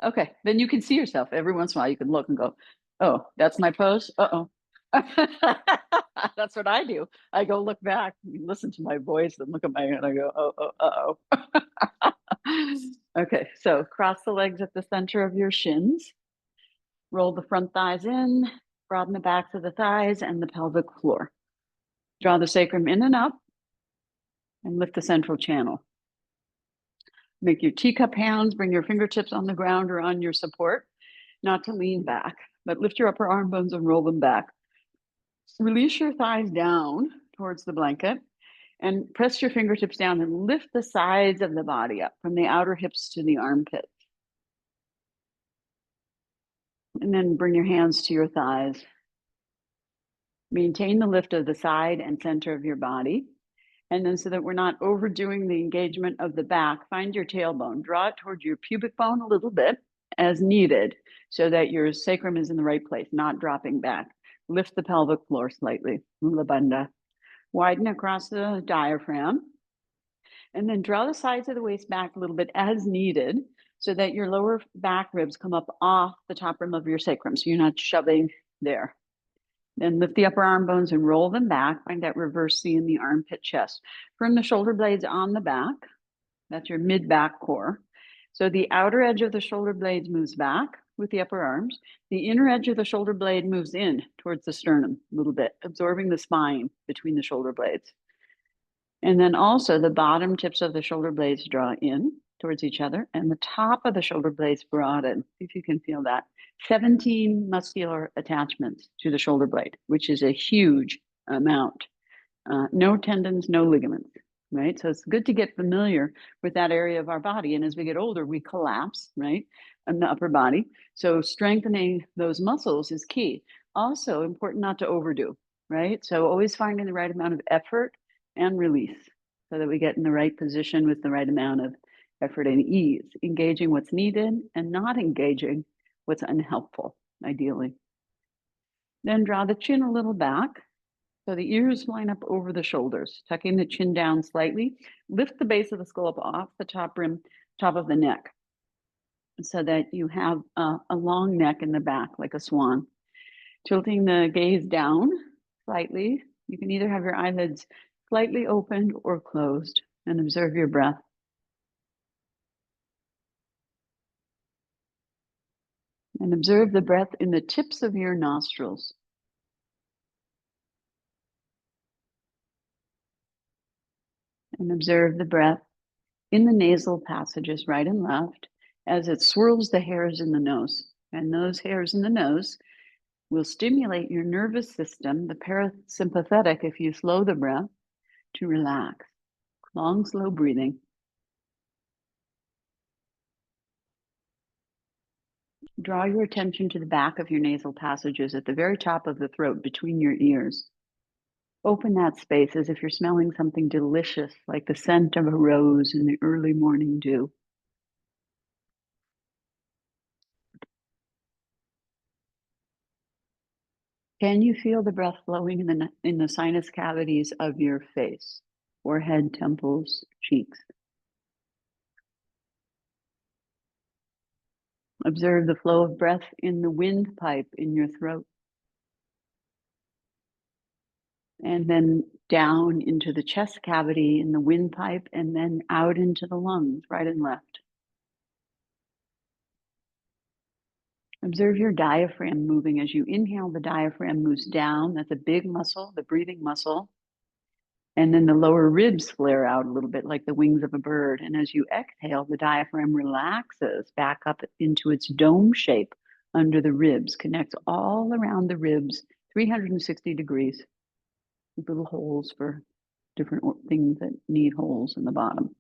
Okay, then you can see yourself. Every once in a while you can look and go, oh, that's my pose. Uh-oh. That's what I do. I go look back, listen to my voice, and look at my hand. I go, uh-oh. Okay, so cross the legs at the center of your shins. Roll the front thighs in, broaden the backs of the thighs and the pelvic floor. Draw the sacrum in and up and lift the central channel. Make your teacup hands, bring your fingertips on the ground or on your support, not to lean back, but lift your upper arm bones and roll them back. Release your thighs down towards the blanket and press your fingertips down and lift the sides of the body up from the outer hips to the armpits. And then bring your hands to your thighs. Maintain the lift of the side and center of your body. And then so that we're not overdoing the engagement of the back, find your tailbone, draw it towards your pubic bone a little bit as needed so that your sacrum is in the right place, not dropping back. Lift the pelvic floor slightly, Mula Bandha. Widen across the diaphragm. And then draw the sides of the waist back a little bit as needed so that your lower back ribs come up off the top rim of your sacrum. So you're not shoving there. Then lift the upper arm bones and roll them back. Find that reverse C in the armpit chest. Bring the shoulder blades on the back. That's your mid-back core. So the outer edge of the shoulder blades moves back with the upper arms. The inner edge of the shoulder blade moves in towards the sternum a little bit, absorbing the spine between the shoulder blades. And then also the bottom tips of the shoulder blades draw in towards each other and the top of the shoulder blades broaden. See if you can feel that. 17 muscular attachments to the shoulder blade, which is a huge amount. No tendons, no ligaments, right? So it's good to get familiar with that area of our body. And as we get older, we collapse, right? In the upper body. So strengthening those muscles is key. Also important not to overdo, right? So always finding the right amount of effort and release so that we get in the right position with the right amount of effort and ease, engaging what's needed and not engaging what's unhelpful, ideally. Then draw the chin a little back so the ears line up over the shoulders, tucking the chin down slightly. Lift the base of the skull up off the top rim, top of the neck, so that you have a long neck in the back like a swan. Tilting the gaze down slightly. You can either have your eyelids slightly opened or closed and observe your breath. And observe the breath in the tips of your nostrils. And observe the breath in the nasal passages, right and left, as it swirls the hairs in the nose. And those hairs in the nose will stimulate your nervous system, the parasympathetic, if you slow the breath, to relax. Long, slow breathing. Draw your attention to the back of your nasal passages at the very top of the throat between your ears. Open that space as if you're smelling something delicious, like the scent of a rose in the early morning dew. Can you feel the breath flowing in the sinus cavities of your face, forehead, temples, cheeks? Observe the flow of breath in the windpipe in your throat. And then down into the chest cavity in the windpipe, and then out into the lungs, right and left. Observe your diaphragm moving. As you inhale, the diaphragm moves down. That's a big muscle, the breathing muscle. And then the lower ribs flare out a little bit like the wings of a bird. And as you exhale, the diaphragm relaxes back up into its dome shape under the ribs, connects all around the ribs, 360 degrees, with little holes for different things that need holes in the bottom.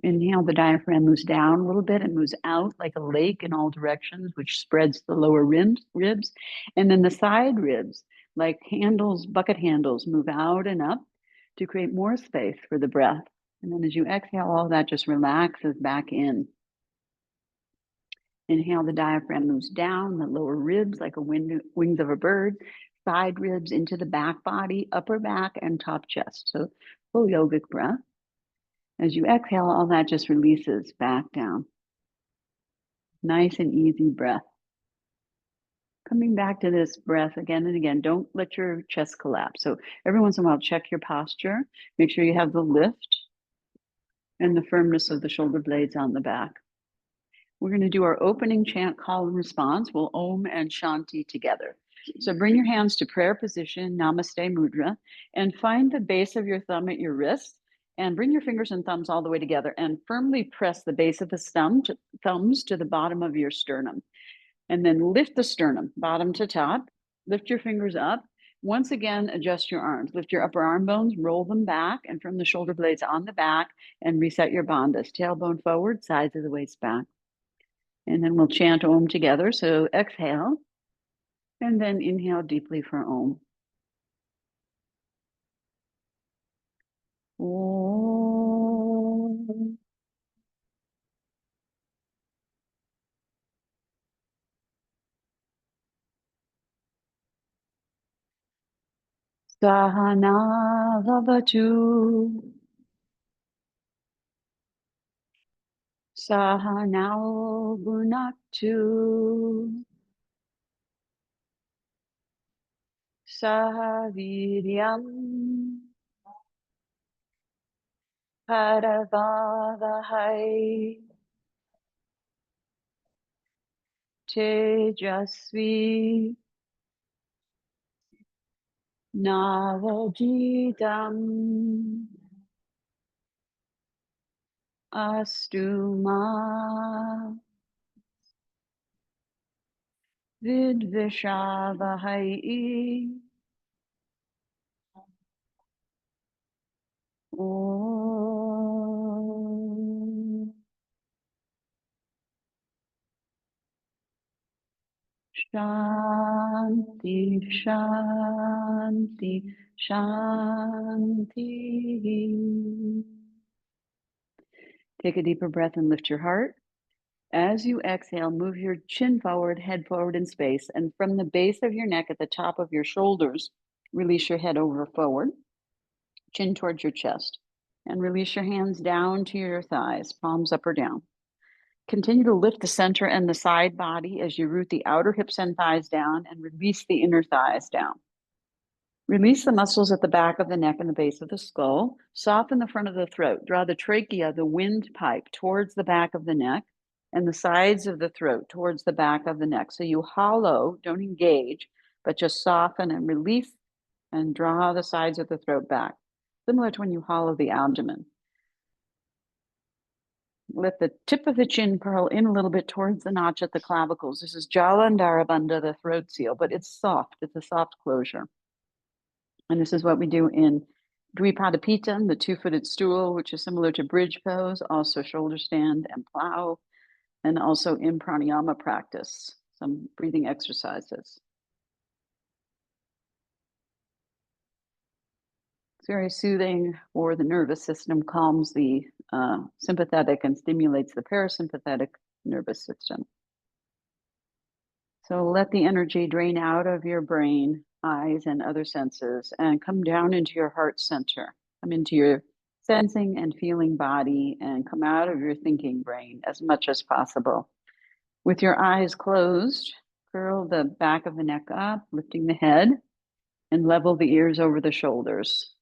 Inhale, the diaphragm moves down a little bit and moves out like a lake in all directions, which spreads the lower ribs. And then the side ribs, like handles, bucket handles, move out and up to create more space for the breath. And then as you exhale, all that just relaxes back in. Inhale, the diaphragm moves down, the lower ribs like a wings of a bird, side ribs into the back body, upper back, and top chest. So full yogic breath. As you exhale, all that just releases back down. Nice and easy breath. Coming back to this breath again and again. Don't let your chest collapse. So every once in a while, check your posture. Make sure you have the lift and the firmness of the shoulder blades on the back. We're going to do our opening chant, call and response. We'll Om and Shanti together. So bring your hands to prayer position, Namaste Mudra, and find the base of your thumb at your wrist, and bring your fingers and thumbs all the way together and firmly press the base of the thumbs to the bottom of your sternum. And then lift the sternum, bottom to top. Lift your fingers up. Once again, adjust your arms. Lift your upper arm bones, roll them back, and from the shoulder blades on the back, and reset your bandhas. Tailbone forward, sides of the waist back. And then we'll chant Om together. So exhale, and then inhale deeply for Om. Om. Sahana Vavatu. Sahanao Gunaktu. Sahaviryam Paravavahai Tejasvi Navajidam Astuma Vidvishavahai. Om Shanti, Shanti, Shanti. Take a deeper breath and lift your heart. As you exhale, move your chin forward, head forward in space, and from the base of your neck at the top of your shoulders, release your head over forward, chin towards your chest, and release your hands down to your thighs, palms up or down. Continue to lift the center and the side body as you root the outer hips and thighs down and release the inner thighs down. Release the muscles at the back of the neck and the base of the skull. Soften the front of the throat. Draw the trachea, the windpipe, towards the back of the neck and the sides of the throat towards the back of the neck. So you hollow, don't engage, but just soften and release and draw the sides of the throat back, similar to when you hollow the abdomen. Let the tip of the chin curl in a little bit towards the notch at the clavicles. This is Jalandhara Bandha, the throat seal, but it's soft. It's a soft closure. And this is what we do in Dvipada, the two-footed stool, which is similar to bridge pose, also shoulder stand and plow, and also in pranayama practice, some breathing exercises. It's very soothing for the nervous system, calms the sympathetic and stimulates the parasympathetic nervous system. So let the energy drain out of your brain, eyes, and other senses and come down into your heart center. Come into your sensing and feeling body and come out of your thinking brain as much as possible. With your eyes closed, curl the back of the neck up, lifting the head, and level the ears over the shoulders.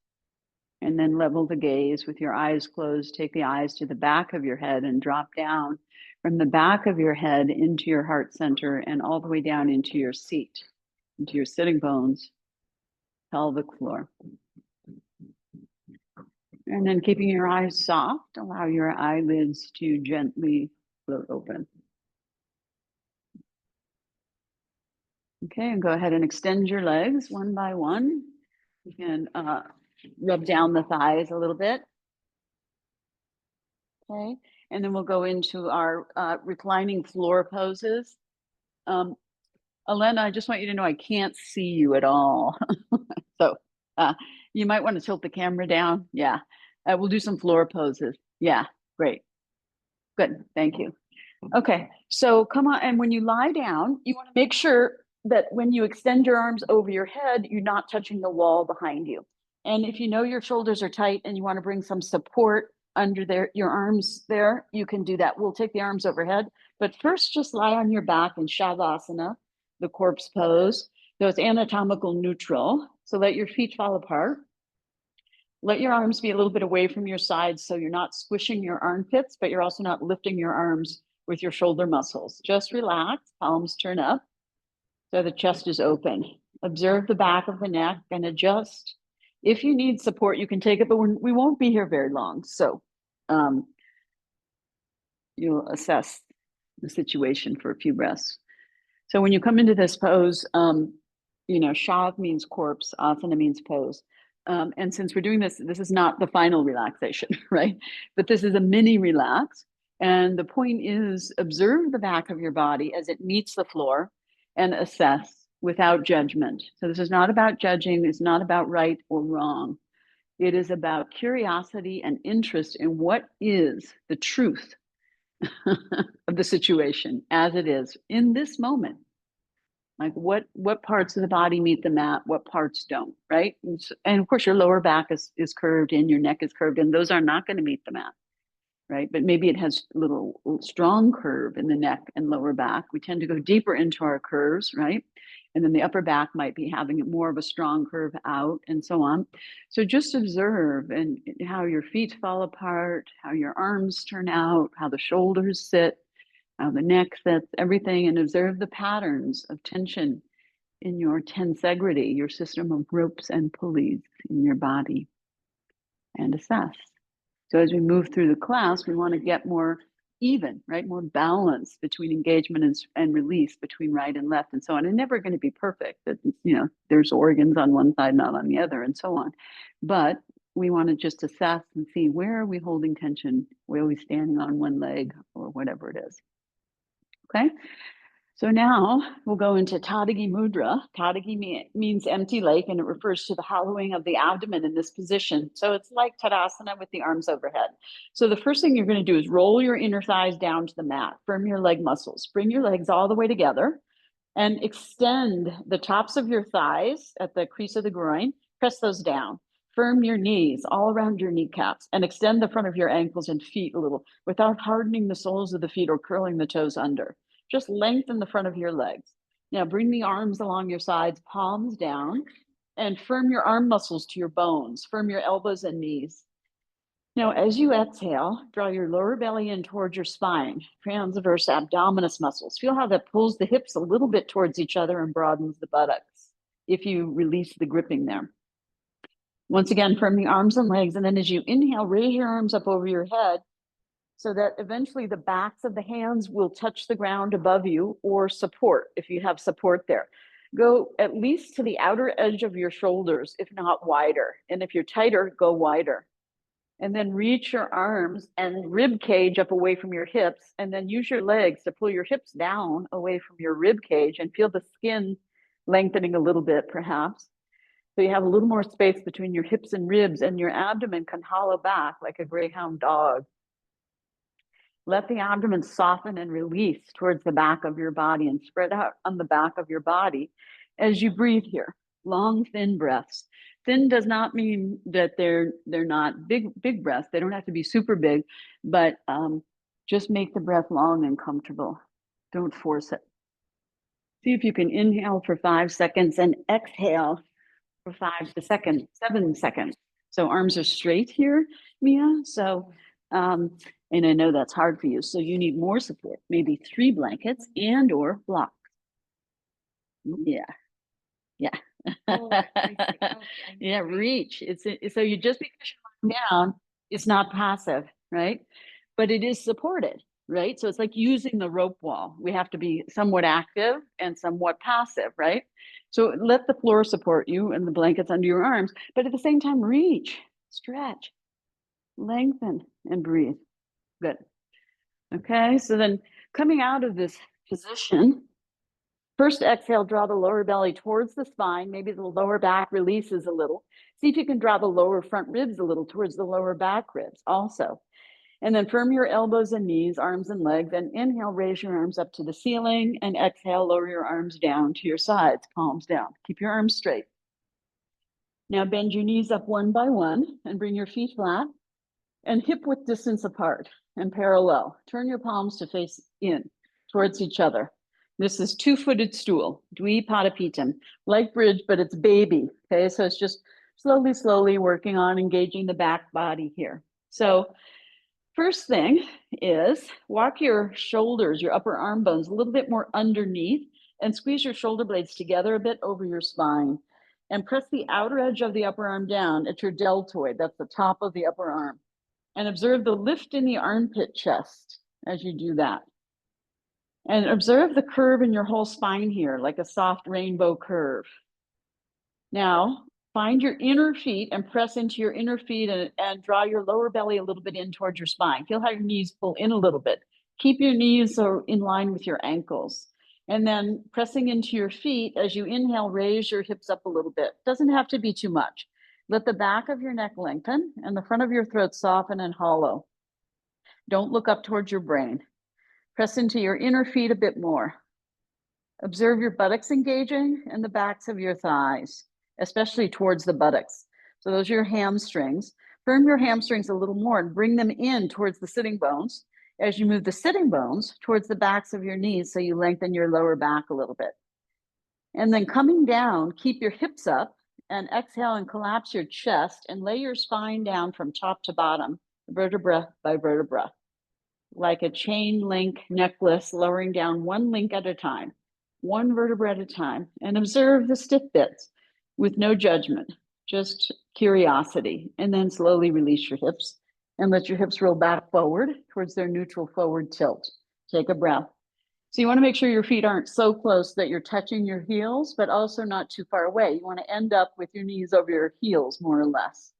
And then level the gaze with your eyes closed. Take the eyes to the back of your head and drop down from the back of your head into your heart center and all the way down into your seat, into your sitting bones, pelvic floor. And then keeping your eyes soft, allow your eyelids to gently float open. Okay, and go ahead and extend your legs one by one. You can rub down the thighs a little bit. Okay, and then we'll go into our reclining floor poses. Elena, I just want you to know I can't see you at all. So you might want to tilt the camera down. Yeah, we'll do some floor poses. Yeah, great. Good, thank you. Okay, so come on, and when you lie down, you want to make sure that when you extend your arms over your head, you're not touching the wall behind you. And if you know your shoulders are tight and you want to bring some support under there, your arms there, you can do that. We'll take the arms overhead, but first just lie on your back in Shavasana, the corpse pose. So it's anatomical neutral. So let your feet fall apart. Let your arms be a little bit away from your sides so you're not squishing your armpits, but you're also not lifting your arms with your shoulder muscles. Just relax, palms turn up so the chest is open. Observe the back of the neck and adjust. If you need support, you can take it, but we won't be here very long. So you'll assess the situation for a few breaths. So when you come into this pose, Shav means corpse, Asana means pose. And since we're doing this, this is not the final relaxation, right? But this is a mini relax. And the point is observe the back of your body as it meets the floor and assess without judgment. So this is not about judging. It's not about right or wrong. It is about curiosity and interest in what is the truth of the situation as it is in this moment. Like what parts of the body meet the mat, what parts don't, right? And of course, your lower back is curved and your neck is curved, and those are not going to meet the mat, right? But maybe it has a little strong curve in the neck and lower back. We tend to go deeper into our curves, right? And then the upper back might be having more of a strong curve out and so on. So just observe and how your feet fall apart, how your arms turn out, how the shoulders sit, how the neck sits, everything, and observe the patterns of tension in your tensegrity, your system of ropes and pulleys in your body, and assess. So as we move through the class, we want to get more even, right? More balance between engagement and release, between right and left, and so on. And never going to be perfect. That there's organs on one side, not on the other, and so on. But we want to just assess and see where are we holding tension, where are we standing on one leg, or whatever it is. Okay. So now we'll go into Tadagi Mudra. Tadagi means empty lake, and it refers to the hollowing of the abdomen in this position. So it's like Tadasana with the arms overhead. So the first thing you're going to do is roll your inner thighs down to the mat. Firm your leg muscles. Bring your legs all the way together and extend the tops of your thighs at the crease of the groin. Press those down. Firm your knees all around your kneecaps and extend the front of your ankles and feet a little without hardening the soles of the feet or curling the toes under. Just lengthen the front of your legs. Now bring the arms along your sides, palms down, and firm your arm muscles to your bones. Firm your elbows and knees. Now, as you exhale, draw your lower belly in towards your spine, transverse abdominis muscles. Feel how that pulls the hips a little bit towards each other and broadens the buttocks if you release the gripping there. Once again, firm the arms and legs. And then as you inhale, raise your arms up over your head so that eventually the backs of the hands will touch the ground above you or support if you have support there. Go at least to the outer edge of your shoulders, if not wider. And if you're tighter, go wider. And then reach your arms and rib cage up away from your hips, and then use your legs to pull your hips down away from your rib cage and feel the skin lengthening a little bit, perhaps. So you have a little more space between your hips and ribs, and your abdomen can hollow back like a greyhound dog. Let the abdomen soften and release towards the back of your body and spread out on the back of your body as you breathe here. Long, thin breaths. Thin does not mean that they're not big breaths. They don't have to be super big, but just make the breath long and comfortable. Don't force it. See if you can inhale for 5 seconds and exhale for 7 seconds. So arms are straight here, Mia. So, and I know that's hard for you. So you need more support, maybe 3 blankets and or blocks. Yeah. Yeah. Oh, I see. Okay. Yeah, reach. So you just because you're lying down, it's not passive, right? But it is supported, right? So it's like using the rope wall. We have to be somewhat active and somewhat passive, right? So let the floor support you and the blankets under your arms, but at the same time, reach, stretch, lengthen, and breathe. Good. Okay, so then coming out of this position, first exhale, draw the lower belly towards the spine. Maybe the lower back releases a little. See if you can draw the lower front ribs a little towards the lower back ribs also. And then firm your elbows and knees, arms and legs, and inhale, raise your arms up to the ceiling, and exhale, lower your arms down to your sides, palms down. Keep your arms straight. Now bend your knees up one by one and bring your feet flat. and hip width distance apart and parallel. Turn your palms to face in towards each other. This is two-footed stool, Dvipadapitam, like bridge, but it's baby. Okay, so it's just slowly working on engaging the back body here. So first thing is walk your shoulders, your upper arm bones a little bit more underneath and squeeze your shoulder blades together a bit over your spine and press the outer edge of the upper arm down at your deltoid. That's the top of the upper arm. And observe the lift in the armpit chest as you do that. And observe the curve in your whole spine here, like a soft rainbow curve. Now, find your inner feet and press into your inner feet and draw your lower belly a little bit in towards your spine. Feel how your knees pull in a little bit. Keep your knees in line with your ankles. And then pressing into your feet, as you inhale, raise your hips up a little bit. Doesn't have to be too much. Let the back of your neck lengthen and the front of your throat soften and hollow. Don't look up towards your brain. Press into your inner feet a bit more. Observe your buttocks engaging and the backs of your thighs, especially towards the buttocks. So those are your hamstrings. Firm your hamstrings a little more and bring them in towards the sitting bones as you move the sitting bones towards the backs of your knees so you lengthen your lower back a little bit. And then coming down, keep your hips up and exhale and collapse your chest and lay your spine down from top to bottom, vertebra by vertebra, like a chain link necklace, lowering down one link at a time, one vertebra at a time, and observe the stiff bits with no judgment, just curiosity. And then slowly release your hips and let your hips roll back forward towards their neutral forward tilt. Take a breath. So you want to make sure your feet aren't so close that you're touching your heels, but also not too far away. You want to end up with your knees over your heels, more or less.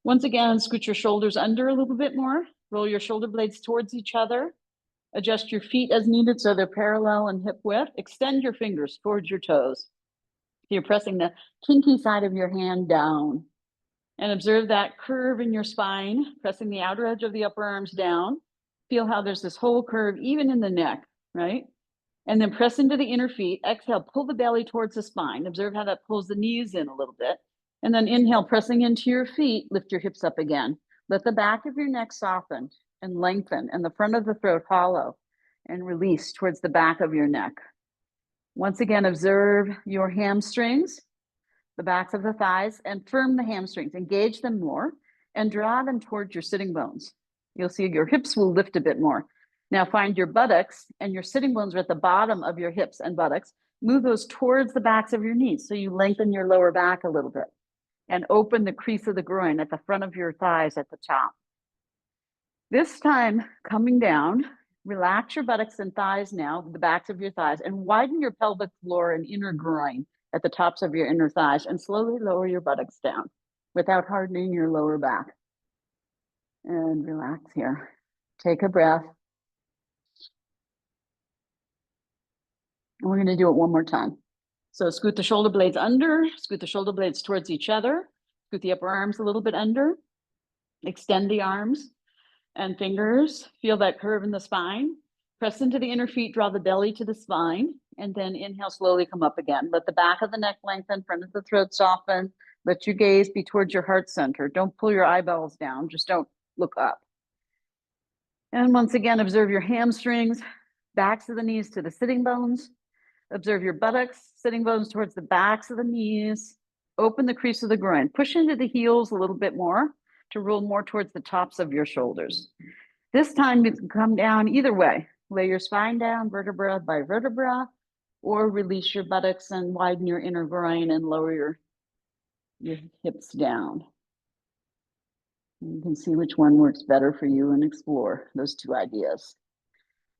Once again, scoot your shoulders under a little bit more. Roll your shoulder blades towards each other. Adjust your feet as needed so they're parallel and hip width. Extend your fingers towards your toes. You're pressing the kinky side of your hand down. And observe that curve in your spine, pressing the outer edge of the upper arms down. Feel how there's this whole curve, even in the neck, right? And then press into the inner feet. Exhale, pull the belly towards the spine. Observe how that pulls the knees in a little bit. And then inhale, pressing into your feet, lift your hips up again. Let the back of your neck soften and lengthen and the front of the throat hollow and release towards the back of your neck. Once again, observe your hamstrings, the backs of the thighs, and firm the hamstrings. Engage them more and draw them towards your sitting bones. You'll see your hips will lift a bit more. Now find your buttocks and your sitting bones are at the bottom of your hips and buttocks. Move those towards the backs of your knees so you lengthen your lower back a little bit and open the crease of the groin at the front of your thighs at the top. This time, coming down, relax your buttocks and thighs now, the backs of your thighs, and widen your pelvic floor and inner groin at the tops of your inner thighs, and slowly lower your buttocks down without hardening your lower back. And relax here. Take a breath. And we're going to do it one more time. So scoot the shoulder blades under, scoot the shoulder blades towards each other, scoot the upper arms a little bit under, extend the arms and fingers, feel that curve in the spine, press into the inner feet, draw the belly to the spine, and then inhale, slowly come up again. Let the back of the neck lengthen, front of the throat soften, let your gaze be towards your heart center. Don't pull your eyeballs down, just don't look up. And once again, observe your hamstrings, backs of the knees to the sitting bones. Observe your buttocks, sitting bones towards the backs of the knees. Open the crease of the groin. Push into the heels a little bit more to roll more towards the tops of your shoulders. This time you can come down either way. Lay your spine down, vertebra by vertebra, or release your buttocks and widen your inner groin and lower your hips down. You can see which one works better for you and explore those two ideas.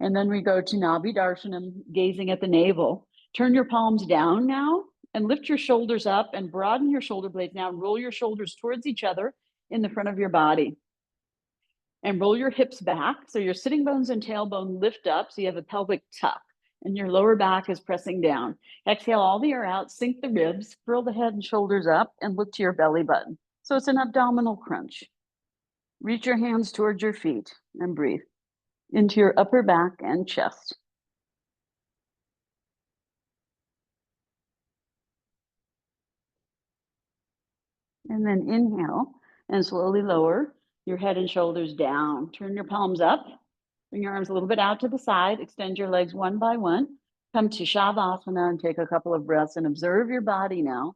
And then we go to Nabi Darshanam, gazing at the navel. Turn your palms down now and lift your shoulders up and broaden your shoulder blades now. Roll your shoulders towards each other in the front of your body. And roll your hips back. So your sitting bones and tailbone lift up. So you have a pelvic tuck and your lower back is pressing down. Exhale all the air out, sink the ribs, curl the head and shoulders up and look to your belly button. So it's an abdominal crunch. Reach your hands towards your feet and breathe into your upper back and chest. And then inhale and slowly lower your head and shoulders down. Turn your palms up. Bring your arms a little bit out to the side. Extend your legs one by one. Come to Shavasana and take a couple of breaths and observe your body now,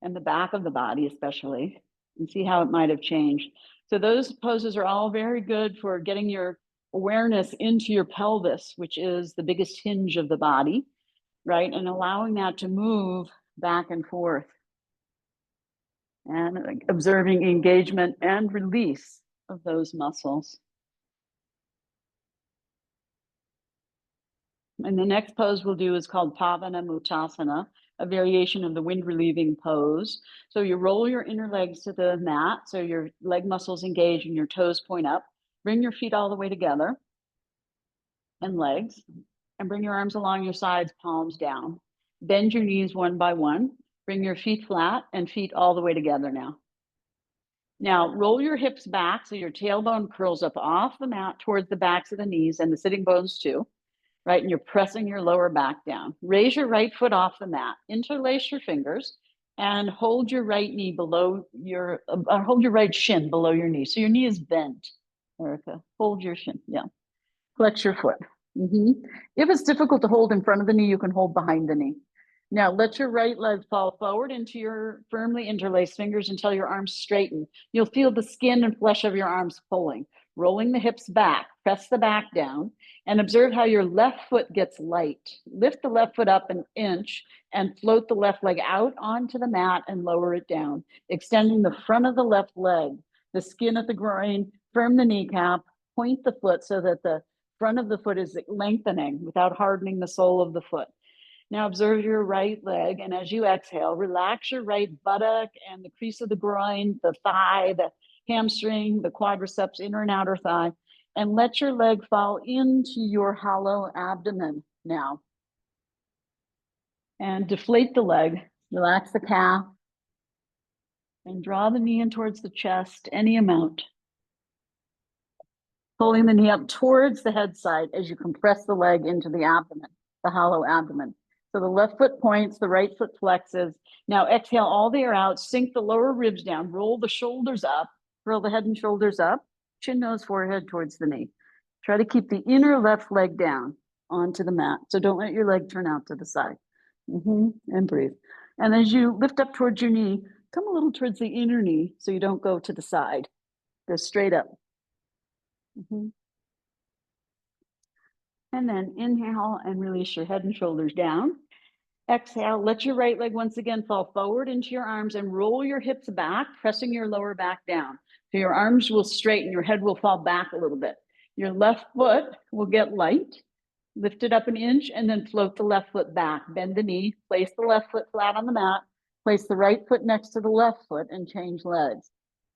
and the back of the body especially, and see how it might have changed. So those poses are all very good for getting your awareness into your pelvis, which is the biggest hinge of the body, right? And allowing that to move back and forth, and observing engagement and release of those muscles. And the next pose we'll do is called Pavana Muttasana, a variation of the wind relieving pose. So you roll your inner legs to the mat, so your leg muscles engage and your toes point up. Bring your feet all the way together and legs, and bring your arms along your sides, palms down. Bend your knees one by one. Bring your feet flat and feet all the way together now. Now roll your hips back so your tailbone curls up off the mat towards the backs of the knees and the sitting bones too. Right, and you're pressing your lower back down. Raise your right foot off the mat, interlace your fingers, and hold your right knee below your, hold your right shin below your knee. So your knee is bent, Erica. Hold your shin, yeah. Flex your foot. If it's difficult to hold in front of the knee, you can hold behind the knee. Now let your right leg fall forward into your firmly interlaced fingers until your arms straighten. You'll feel the skin and flesh of your arms pulling. Rolling the hips back, press the back down, and observe how your left foot gets light. Lift the left foot up an inch and float the left leg out onto the mat and lower it down, extending the front of the left leg, the skin at the groin, firm the kneecap, point the foot so that the front of the foot is lengthening without hardening the sole of the foot. Now observe your right leg, and as you exhale, relax your right buttock and the crease of the groin, the thigh, the hamstring, the quadriceps, inner and outer thigh, and let your leg fall into your hollow abdomen now. And deflate the leg, relax the calf, and draw the knee in towards the chest, any amount. Pulling the knee up towards the head side as you compress the leg into the abdomen, the hollow abdomen. So the left foot points, the right foot flexes. Now exhale all the air out, sink the lower ribs down, roll the shoulders up, curl the head and shoulders up, chin, nose, forehead towards the knee. Try to keep the inner left leg down onto the mat. So don't let your leg turn out to the side. And breathe. And as you lift up towards your knee, come a little towards the inner knee so you don't go to the side. Go straight up. And then inhale and release your head and shoulders down. Exhale, let your right leg once again fall forward into your arms and roll your hips back, pressing your lower back down. So your arms will straighten, your head will fall back a little bit. Your left foot will get light. Lift it up an inch and then float the left foot back. Bend the knee, place the left foot flat on the mat, place the right foot next to the left foot and change legs.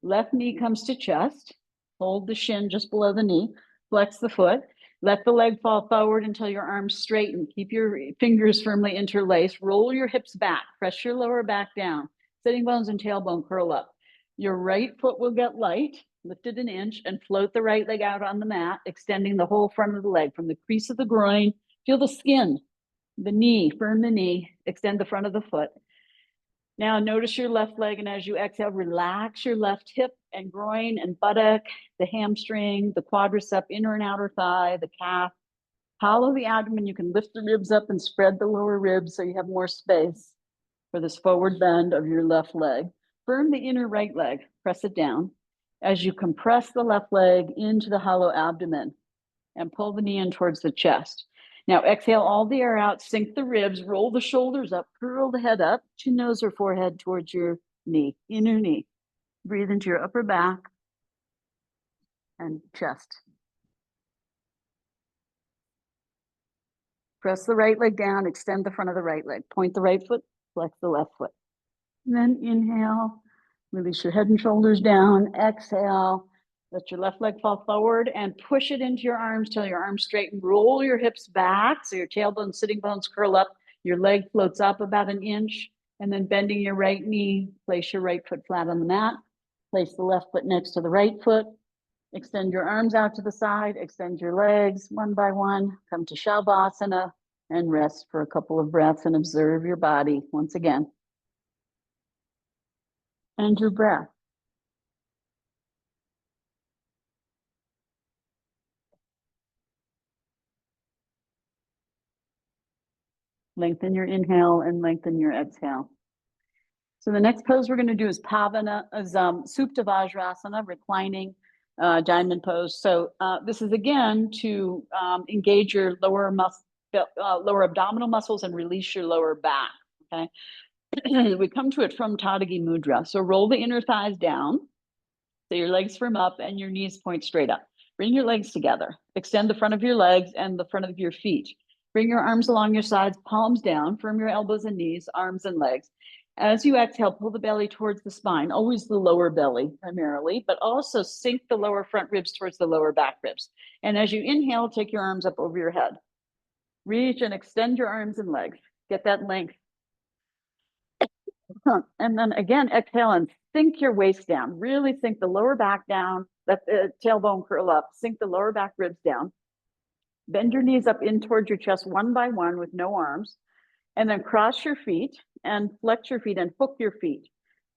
Left knee comes to chest. Hold the shin just below the knee. Flex the foot. Let the leg fall forward until your arms straighten. Keep your fingers firmly interlaced. Roll your hips back. Press your lower back down. Sitting bones and tailbone curl up. Your right foot will get light. Lift it an inch and float the right leg out on the mat, extending the whole front of the leg from the crease of the groin. Feel the skin, the knee, firm the knee, extend the front of the foot. Now notice your left leg, and as you exhale, relax your left hip and groin and buttock, the hamstring, the quadricep, inner and outer thigh, the calf. Hollow the abdomen. You can lift the ribs up and spread the lower ribs so you have more space for this forward bend of your left leg. Firm the inner right leg, press it down as you compress the left leg into the hollow abdomen and pull the knee in towards the chest. Now exhale all the air out, sink the ribs, roll the shoulders up, curl the head up, chin, nose, or forehead towards your knee, inner knee. Breathe into your upper back and chest. Press the right leg down, extend the front of the right leg. Point the right foot, flex the left foot. And then inhale, release your head and shoulders down. Exhale, let your left leg fall forward and push it into your arms till your arms straighten. Roll your hips back so your tailbone, sitting bones curl up. Your leg floats up about an inch, and then bending your right knee, place your right foot flat on the mat. Place the left foot next to the right foot. Extend your arms out to the side, extend your legs one by one. Come to Shavasana and rest for a couple of breaths and observe your body once again. And your breath. Lengthen your inhale and lengthen your exhale. So the next pose we're going to do is Supta Vajrasana, reclining diamond pose. So this is again to engage your lower abdominal muscles and release your lower back. Okay, we come to it from Tadagi Mudra. So roll the inner thighs down, so your legs firm up and your knees point straight up. Bring your legs together. Extend the front of your legs and the front of your feet. Bring your arms along your sides, palms down. Firm your elbows and knees, arms and legs. As you exhale, pull the belly towards the spine, always the lower belly primarily, but also sink the lower front ribs towards the lower back ribs. And as you inhale, take your arms up over your head. Reach and extend your arms and legs. Get that length. And then again, exhale and sink your waist down. Really sink the lower back down. Let the tailbone curl up. Sink the lower back ribs down. Bend your knees up in towards your chest one by one with no arms. And then cross your feet and flex your feet and hook your feet.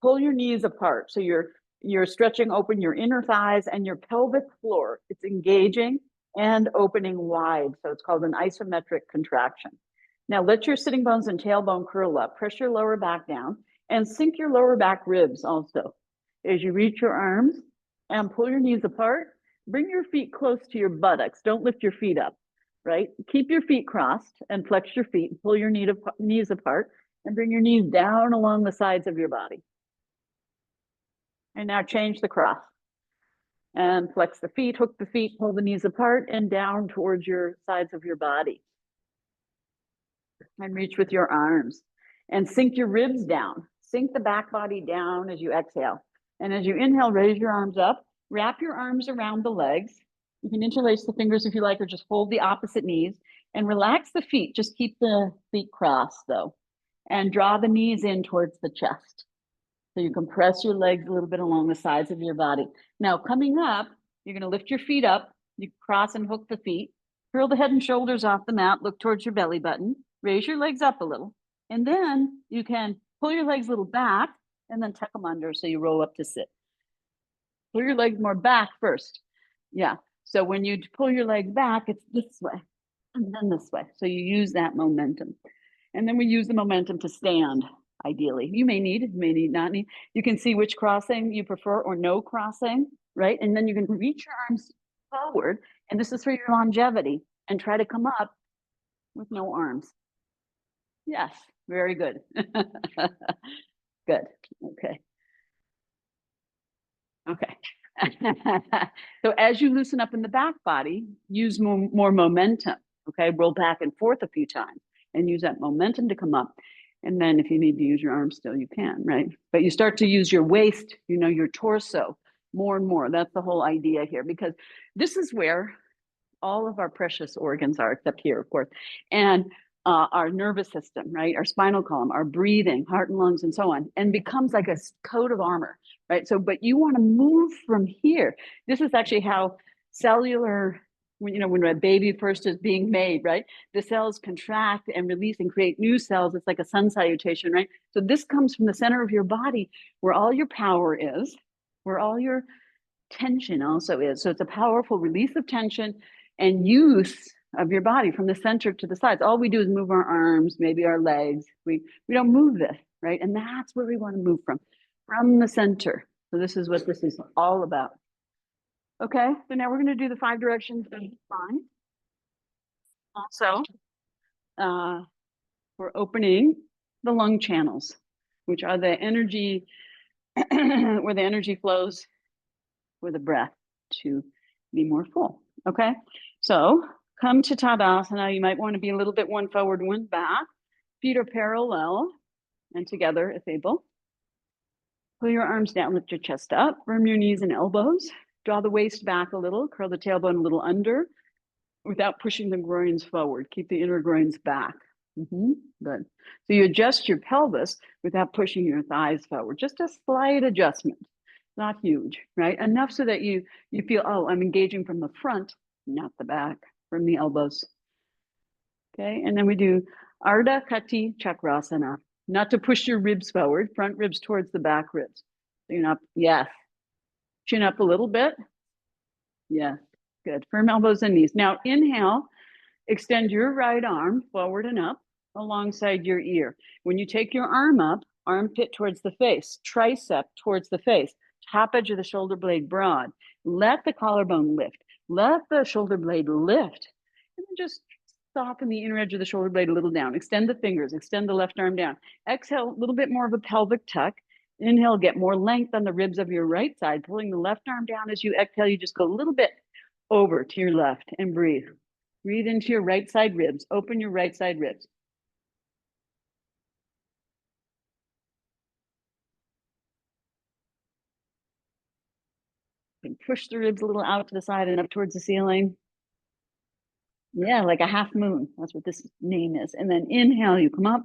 Pull your knees apart. So you're stretching open your inner thighs and your pelvic floor. It's engaging and opening wide. So it's called an isometric contraction. Now let your sitting bones and tailbone curl up. Press your lower back down and sink your lower back ribs also. As you reach your arms and pull your knees apart, bring your feet close to your buttocks. Don't lift your feet up, right? Keep your feet crossed and flex your feet. Pull your knees apart and bring your knees down along the sides of your body. And now change the cross. And flex the feet, hook the feet, pull the knees apart and down towards your sides of your body. And reach with your arms. And sink your ribs down. Sink the back body down as you exhale. And as you inhale, raise your arms up. Wrap your arms around the legs. You can interlace the fingers if you like, or just hold the opposite knees. And relax the feet. Just keep the feet crossed, though. And draw the knees in towards the chest. So you can press your legs a little bit along the sides of your body. Now, coming up, you're going to lift your feet up. You cross and hook the feet. Curl the head and shoulders off the mat. Look towards your belly button. Raise your legs up a little. And then you can pull your legs a little back and then tuck them under so you roll up to sit. Pull your legs more back first. Yeah. So when you pull your legs back, it's this way and then this way. So you use that momentum. And then we use the momentum to stand, ideally. You may not need. You can see which crossing you prefer or no crossing, right? And then you can reach your arms forward. And this is for your longevity. And try to come up with no arms. Yes, very good. Good. Okay. Okay. So as you loosen up in the back body, use more momentum. Okay. Roll back and forth a few times and use that momentum to come up. And then if you need to use your arms still, you can, right? But you start to use your waist, your torso more and more. That's the whole idea here, because this is where all of our precious organs are, except here, of course. And our nervous system, right? Our spinal column, our breathing, heart and lungs, and so on, and becomes like a coat of armor, right? So, but you want to move from here. This is actually how cellular, when a baby first is being made, right? The cells contract and release and create new cells. It's like a sun salutation, right? So this comes from the center of your body, where all your power is, where all your tension also is. So it's a powerful release of tension and use of your body from the center to the sides. All we do is move our arms, maybe our legs. We don't move this, right? And that's where we want to move from the center. So this is what this is all about. Okay, so now we're going to do the 5 directions of the spine. Also, we're opening the lung channels, which are the energy, where the energy flows with the breath to be more full. Okay, so come to Tadasana. You might want to be a little bit one forward, one back. Feet are parallel and together if able. Pull your arms down, lift your chest up, firm your knees and elbows. Draw the waist back a little, curl the tailbone a little under without pushing the groins forward. Keep the inner groins back. Good. So you adjust your pelvis without pushing your thighs forward. Just a slight adjustment. Not huge, right? Enough so that you feel, oh, I'm engaging from the front, not the back, from the elbows. Okay, and then we do Ardha Kati Chakrasana. Not to push your ribs forward, front ribs towards the back ribs. So you're not, yes. Chin up a little bit. Yeah, good. Firm elbows and knees. Now inhale, extend your right arm forward and up. alongside your ear. When you take your arm up, armpit towards the face, tricep towards the face, top edge of the shoulder blade broad. Let the collarbone lift. Let the shoulder blade lift. And then just soften the inner edge of the shoulder blade a little down. Extend the fingers, extend the left arm down. Exhale, a little bit more of a pelvic tuck. Inhale, get more length on the ribs of your right side, pulling the left arm down. As you exhale, you just go a little bit over to your left and breathe. Breathe into your right side ribs. Open your right side ribs. And push the ribs a little out to the side and up towards the ceiling. Yeah, like a half moon. That's what this name is. And then inhale, you come up,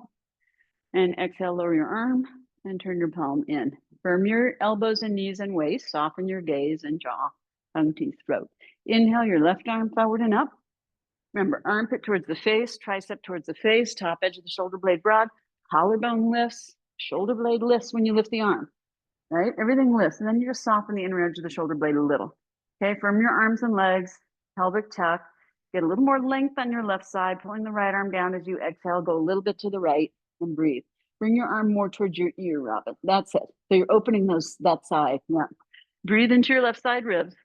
and exhale, lower your arm and turn your palm in. Firm your elbows and knees and waist. Soften your gaze and jaw, tongue, teeth, throat. Inhale your left arm forward and up. Remember, armpit towards the face, tricep towards the face, top edge of the shoulder blade broad, collarbone lifts, shoulder blade lifts when you lift the arm, right? Everything lifts. And then you just soften the inner edge of the shoulder blade a little. Okay, firm your arms and legs, pelvic tuck. Get a little more length on your left side, pulling the right arm down as you exhale. Go a little bit to the right and breathe. Bring your arm more towards your ear, Robin. That's it. So you're opening that side. Yeah. Breathe into your left side ribs.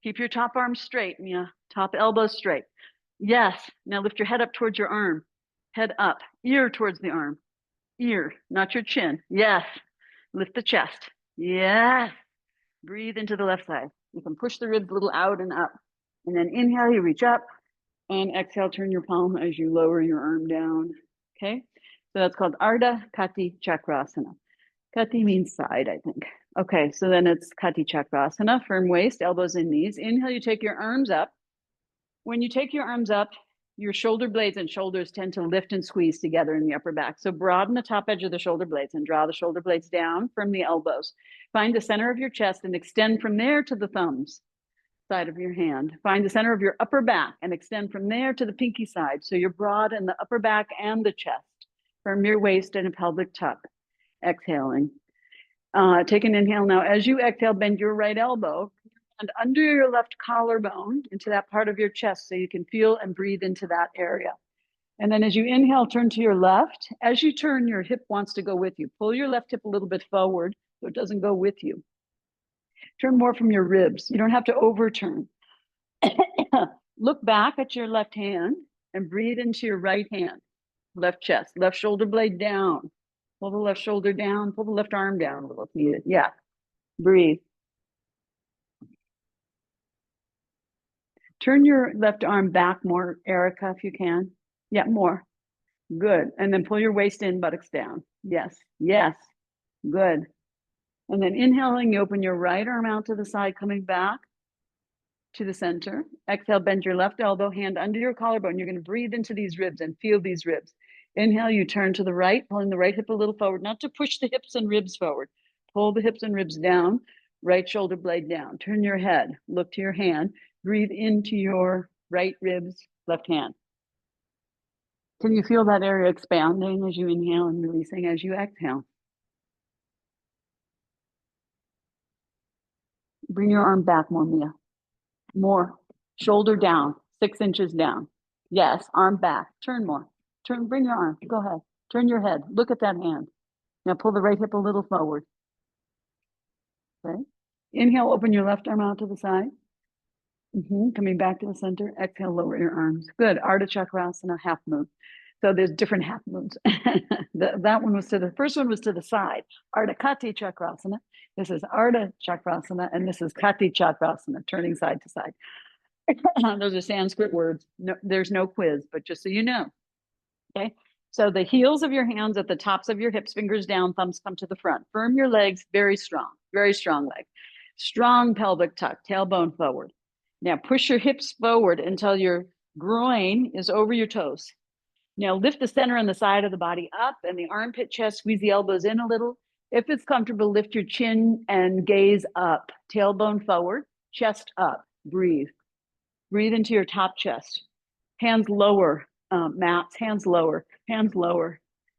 Keep your top arm straight, Mia. Top elbow straight. Yes. Now lift your head up towards your arm. Head up. Ear towards the arm. Ear, not your chin. Yes. Lift the chest. Yes. Breathe into the left side. You can push the ribs a little out and up. And then inhale, you reach up. And exhale, turn your palm as you lower your arm down. Okay. So that's called Ardha Kati Chakrasana. Kati means side, I think. Okay, so then it's Kati Chakrasana, firm waist, elbows and knees. Inhale, you take your arms up. When you take your arms up, your shoulder blades and shoulders tend to lift and squeeze together in the upper back. So broaden the top edge of the shoulder blades and draw the shoulder blades down from the elbows. Find the center of your chest and extend from there to the thumbs side of your hand. Find the center of your upper back and extend from there to the pinky side. So you're broad in the upper back and the chest. Firm your waist and a pelvic tuck. Exhaling. Take an inhale now. As you exhale, bend your right elbow and under your left collarbone into that part of your chest so you can feel and breathe into that area. And then as you inhale, turn to your left. As you turn, your hip wants to go with you. Pull your left hip a little bit forward so it doesn't go with you. Turn more from your ribs. You don't have to overturn. Look back at your left hand and breathe into your right hand. Left chest, left shoulder blade down. Pull the left shoulder down, pull the left arm down a little if needed. Yeah, breathe. Turn your left arm back more, Erica, if you can. Yeah, more. Good. And then pull your waist in, buttocks down. Yes, yes, good. And then inhaling, you open your right arm out to the side, coming back to the center. Exhale, bend your left elbow, hand under your collarbone. You're going to breathe into these ribs and feel these ribs. Inhale, you turn to the right, pulling the right hip a little forward, not to push the hips and ribs forward. Pull the hips and ribs down, right shoulder blade down. Turn your head, look to your hand, breathe into your right ribs, left hand. Can you feel that area expanding as you inhale and releasing as you exhale? Bring your arm back more, Mia. More. Shoulder down, 6 inches down. Yes, arm back. Turn more. Turn, bring your arm. Go ahead. Turn your head. Look at that hand. Now pull the right hip a little forward. Okay. Inhale, open your left arm out to the side. Coming back to the center. Exhale, lower your arms. Good. Ardha Chakrasana, half moon. So there's different half moons. That one was the first one was to the side. Ardha Kati Chakrasana. This is Ardha Chakrasana, and this is Kati Chakrasana, turning side to side. Those are Sanskrit words. No, there's no quiz, but just so you know. Okay. So the heels of your hands at the tops of your hips, fingers down, thumbs come to the front. Firm your legs, very strong leg. Strong pelvic tuck, tailbone forward. Now push your hips forward until your groin is over your toes. Now lift the center and the side of the body up and the armpit chest, squeeze the elbows in a little. If it's comfortable, lift your chin and gaze up, tailbone forward, chest up, breathe. Breathe into your top chest. Hands lower, mats, hands lower.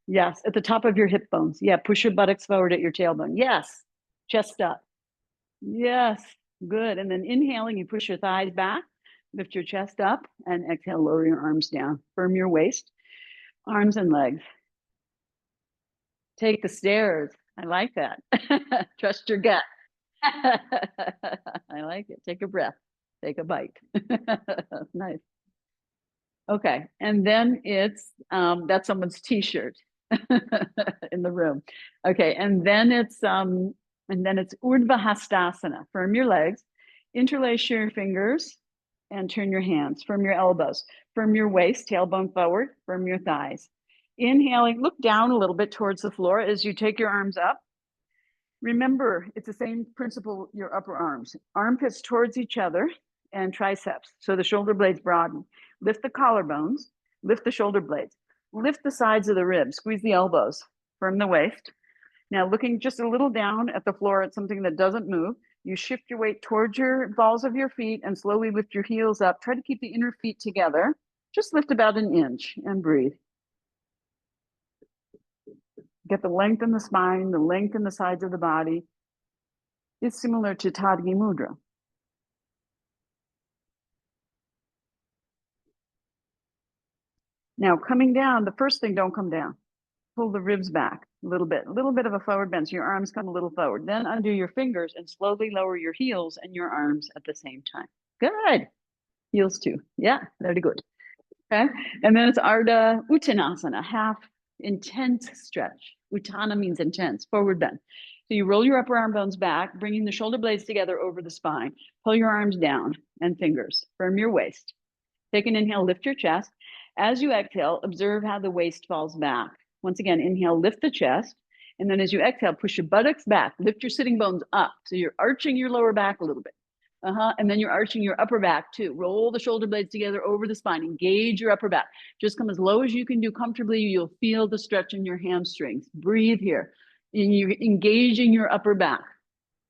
Yes, at the top of your hip bones. Yeah, push your buttocks forward at your tailbone. Yes, chest up. Yes, good. And then inhaling, you push your thighs back, lift your chest up, and exhale, lower your arms down. Firm your waist. Arms and legs. Take the stairs. I like that. Trust your gut. I like it. Take a breath. Take a bite. Nice. Okay. And then it's that's someone's t-shirt in the room. Okay. And then it's Urdhva Hastasana. Firm your legs, interlace your fingers, and turn your hands. Firm your elbows. Firm your waist, tailbone forward. Firm your thighs. Inhaling, look down a little bit towards the floor as you take your arms up. Remember, it's the same principle, your upper arms. Armpits towards each other and triceps. So the shoulder blades broaden. Lift the collarbones, lift the shoulder blades, lift the sides of the ribs, squeeze the elbows, firm the waist. Now looking just a little down at the floor at something that doesn't move, you shift your weight towards your balls of your feet and slowly lift your heels up. Try to keep the inner feet together. Just lift about an inch and breathe. Get the length in the spine, the length in the sides of the body. It's similar to Tadgi Mudra. Now coming down, the first thing, don't come down. Pull the ribs back a little bit of a forward bend. So your arms come a little forward. Then undo your fingers and slowly lower your heels and your arms at the same time. Good. Heels too. Yeah, very good. Okay. And then it's Ardha Uttanasana, half intense stretch. Uttana means intense, forward bend. So you roll your upper arm bones back, bringing the shoulder blades together over the spine. Pull your arms down and fingers. Firm your waist. Take an inhale, lift your chest. As you exhale, observe how the waist falls back. Once again, inhale, lift the chest. And then as you exhale, push your buttocks back, lift your sitting bones up. So you're arching your lower back a little bit. And then you're arching your upper back too. Roll the shoulder blades together over the spine. Engage your upper back. Just come as low as you can do comfortably. You'll feel the stretch in your hamstrings. Breathe here. And you're engaging your upper back.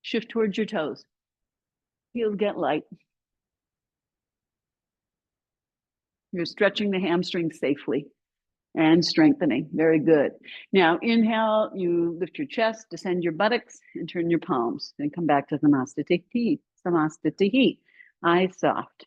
Shift towards your toes. Heels get light. You're stretching the hamstrings safely and strengthening. Very good. Now inhale, you lift your chest, descend your buttocks, and turn your palms. Then come back to Samastitihi. Samastitihi. Eyes soft.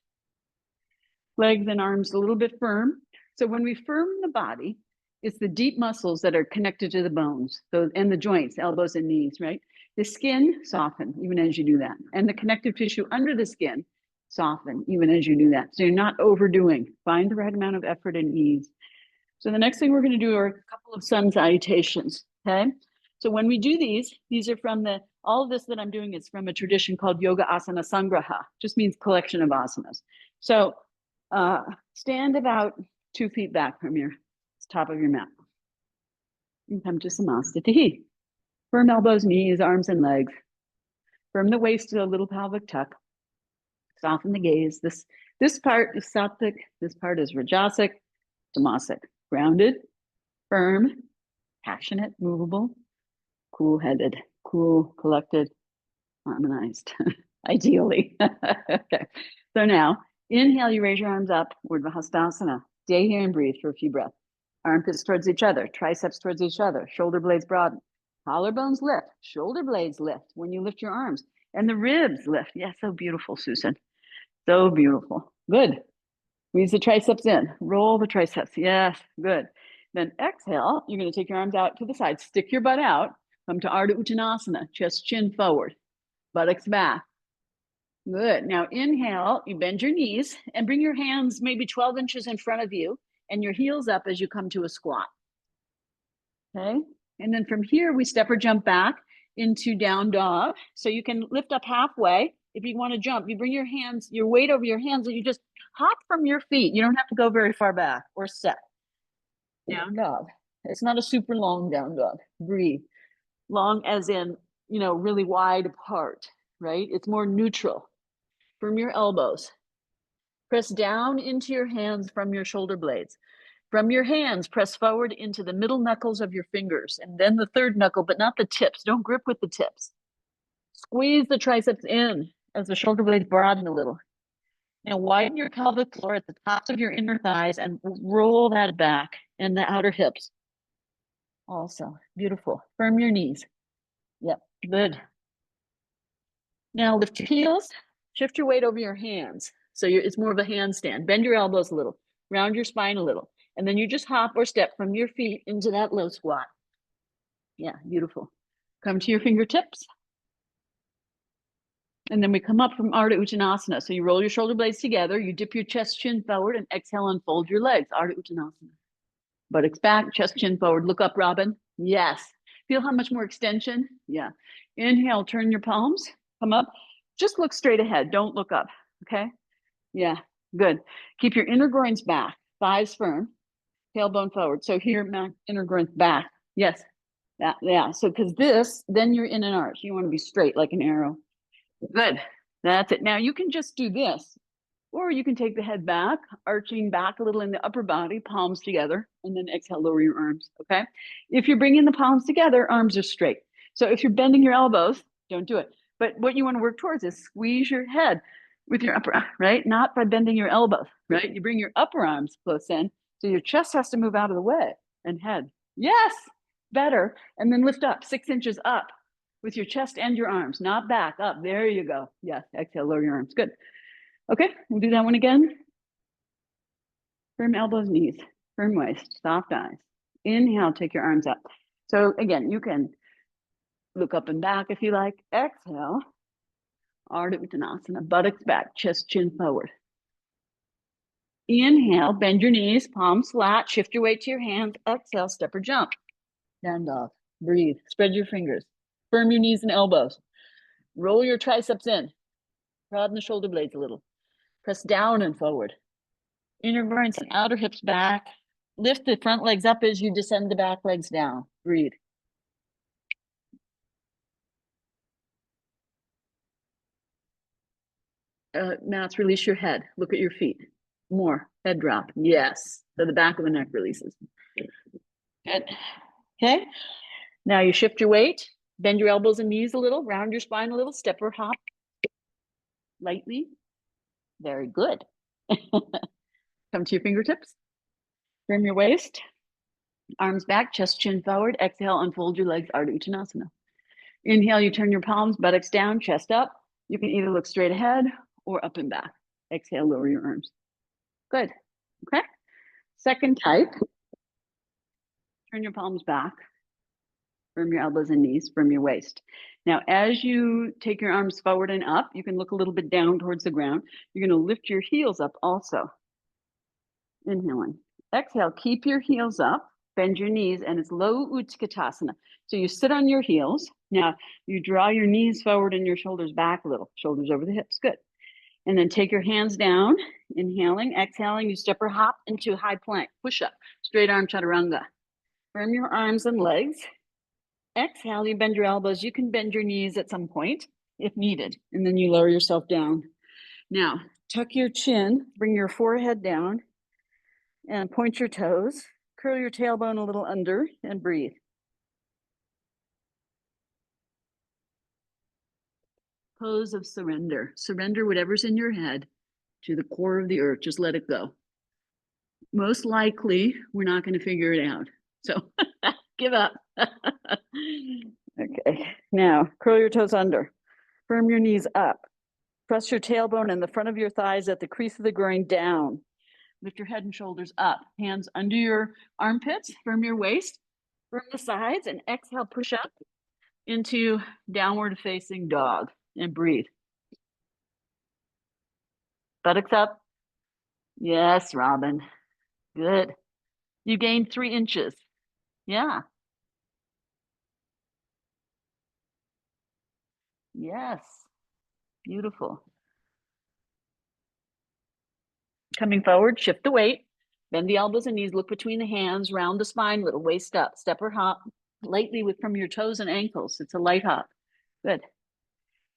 Legs and arms a little bit firm. So when we firm the body, it's the deep muscles that are connected to the bones, and the joints, elbows and knees, right? The skin soften even as you do that. And the connective tissue under the skin soften even as you do that. So you're not overdoing. Find the right amount of effort and ease. So the next thing we're going to do are a couple of sun salutations, okay? So when we do these are from all of this that I'm doing is from a tradition called Yoga Asana Sangraha, just means collection of asanas. So stand about 2 feet back from your top of your mat. And come to Samastitihi. Firm elbows, knees, arms, and legs. Firm the waist to a little pelvic tuck. Soften the gaze. This part is sattvic, this part is rajasic, tamasic. Grounded, firm, passionate, movable, cool-headed, cool, collected, harmonized, ideally. Okay, so now inhale, you raise your arms up, Urdhva Hastasana. Stay here and breathe for a few breaths. Armpits towards each other, triceps towards each other, shoulder blades broaden, collarbones lift, shoulder blades lift when you lift your arms, and the ribs lift. Yeah, so beautiful, Susan. So beautiful. Good. Squeeze the triceps in, roll the triceps. Yes, good. Then exhale, you're going to take your arms out to the side, stick your butt out, come to Ardha Uttanasana, chest, chin forward, buttocks back. Good. Now inhale, you bend your knees and bring your hands maybe 12 inches in front of you and your heels up as you come to a squat. Okay. And then from here, we step or jump back into down dog. So you can lift up halfway. If you want to jump, you bring your hands, your weight over your hands, and you just hop from your feet. You don't have to go very far back or step. Down dog. It's not a super long down dog. Breathe. Long as in, really wide apart, right? It's more neutral. From your elbows. Press down into your hands from your shoulder blades. From your hands, press forward into the middle knuckles of your fingers, and then the third knuckle, but not the tips. Don't grip with the tips. Squeeze the triceps in as the shoulder blades broaden a little. Now widen your pelvic floor at the tops of your inner thighs and roll that back and the outer hips. Also, beautiful. Firm your knees. Yep, good. Now lift your heels, shift your weight over your hands. So it's more of a handstand. Bend your elbows a little, round your spine a little. And then you just hop or step from your feet into that low squat. Yeah, beautiful. Come to your fingertips. And then we come up from Ardha Uttanasana. So you roll your shoulder blades together, you dip your chest chin forward and exhale, unfold your legs. Ardha Uttanasana. Buttocks back, chest chin forward. Look up, Robin. Yes. Feel how much more extension? Yeah. Inhale, turn your palms, come up. Just look straight ahead. Don't look up. Okay. Yeah. Good. Keep your inner groins back, thighs firm, tailbone forward. So here, inner groins back. Yes. Yeah. So because this, then you're in an arch. You want to be straight like an arrow. Good. That's it. Now you can just do this, or you can take the head back, arching back a little in the upper body, palms together, and then exhale, lower your arms. Okay. If you're bringing the palms together, arms are straight. So if you're bending your elbows, don't do it. But what you want to work towards is squeeze your head with your upper, right? Not by bending your elbows, right? You bring your upper arms close in. So your chest has to move out of the way and head. Yes, better. And then lift up 6 inches up with your chest and your arms, not back, up. There you go. Yes, exhale, lower your arms. Good. Okay, we'll do that one again. Firm elbows, knees, firm waist, soft eyes. Inhale, take your arms up. So again, you can look up and back if you like. Exhale, Ardha Uttanasana, buttocks back, chest, chin forward. Inhale, bend your knees, palms flat, shift your weight to your hands. Exhale, step or jump. Down dog. Breathe, spread your fingers. Firm your knees and elbows. Roll your triceps in. Broaden the shoulder blades a little. Press down and forward. Inner groins and outer hips back. Lift the front legs up as you descend the back legs down. Breathe. Mats, release your head. Look at your feet. More. Head drop. Yes. So the back of the neck releases. Good. Okay. Now you shift your weight. Bend your elbows and knees a little. Round your spine a little. Step or hop. Lightly. Very good. Come to your fingertips. Firm your waist. Arms back, chest, chin forward. Exhale, unfold your legs, Ardha Uttanasana. Inhale, you turn your palms, buttocks down, chest up. You can either look straight ahead or up and back. Exhale, lower your arms. Good. Okay. Second type. Turn your palms back. Firm your elbows and knees, firm your waist. Now, as you take your arms forward and up, you can look a little bit down towards the ground. You're going to lift your heels up also. Inhaling. Exhale, keep your heels up, bend your knees, and it's low Utkatasana. So you sit on your heels. Now, you draw your knees forward and your shoulders back a little, shoulders over the hips. Good. And then take your hands down, inhaling, exhaling, you step or hop into high plank, push up, straight arm chaturanga. Firm your arms and legs. Exhale, you bend your elbows. You can bend your knees at some point if needed, and then you lower yourself down. Now, tuck your chin, bring your forehead down, and point your toes. Curl your tailbone a little under and breathe. Pose of surrender. Surrender whatever's in your head to the core of the earth. Just let it go. Most likely, we're not going to figure it out. So give up. Okay, now curl your toes under. Firm your knees up. Press your tailbone and the front of your thighs at the crease of the groin down. Lift your head and shoulders up. Hands under your armpits. Firm your waist. Firm the sides and exhale, push up into downward facing dog and breathe. Buttocks up. Yes, Robin. Good. You gained 3 inches. Yeah. Yes. Beautiful. Coming forward, shift the weight. Bend the elbows and knees, look between the hands, round the spine, little waist up, step or hop, lightly from your toes and ankles. It's a light hop. Good.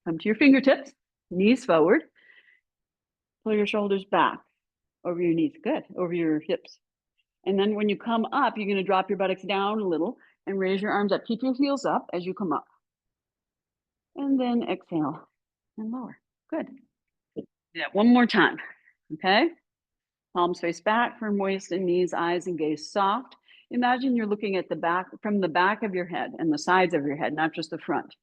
Come to your fingertips, knees forward. Pull your shoulders back over your knees. Good. Over your hips. And then when you come up, you're going to drop your buttocks down a little and raise your arms up. Keep your heels up as you come up. And then exhale and lower. Good. Yeah, one more time. Okay. Palms face back, firm waist and knees, eyes and gaze soft. Imagine you're looking at the back, from the back of your head and the sides of your head, not just the front.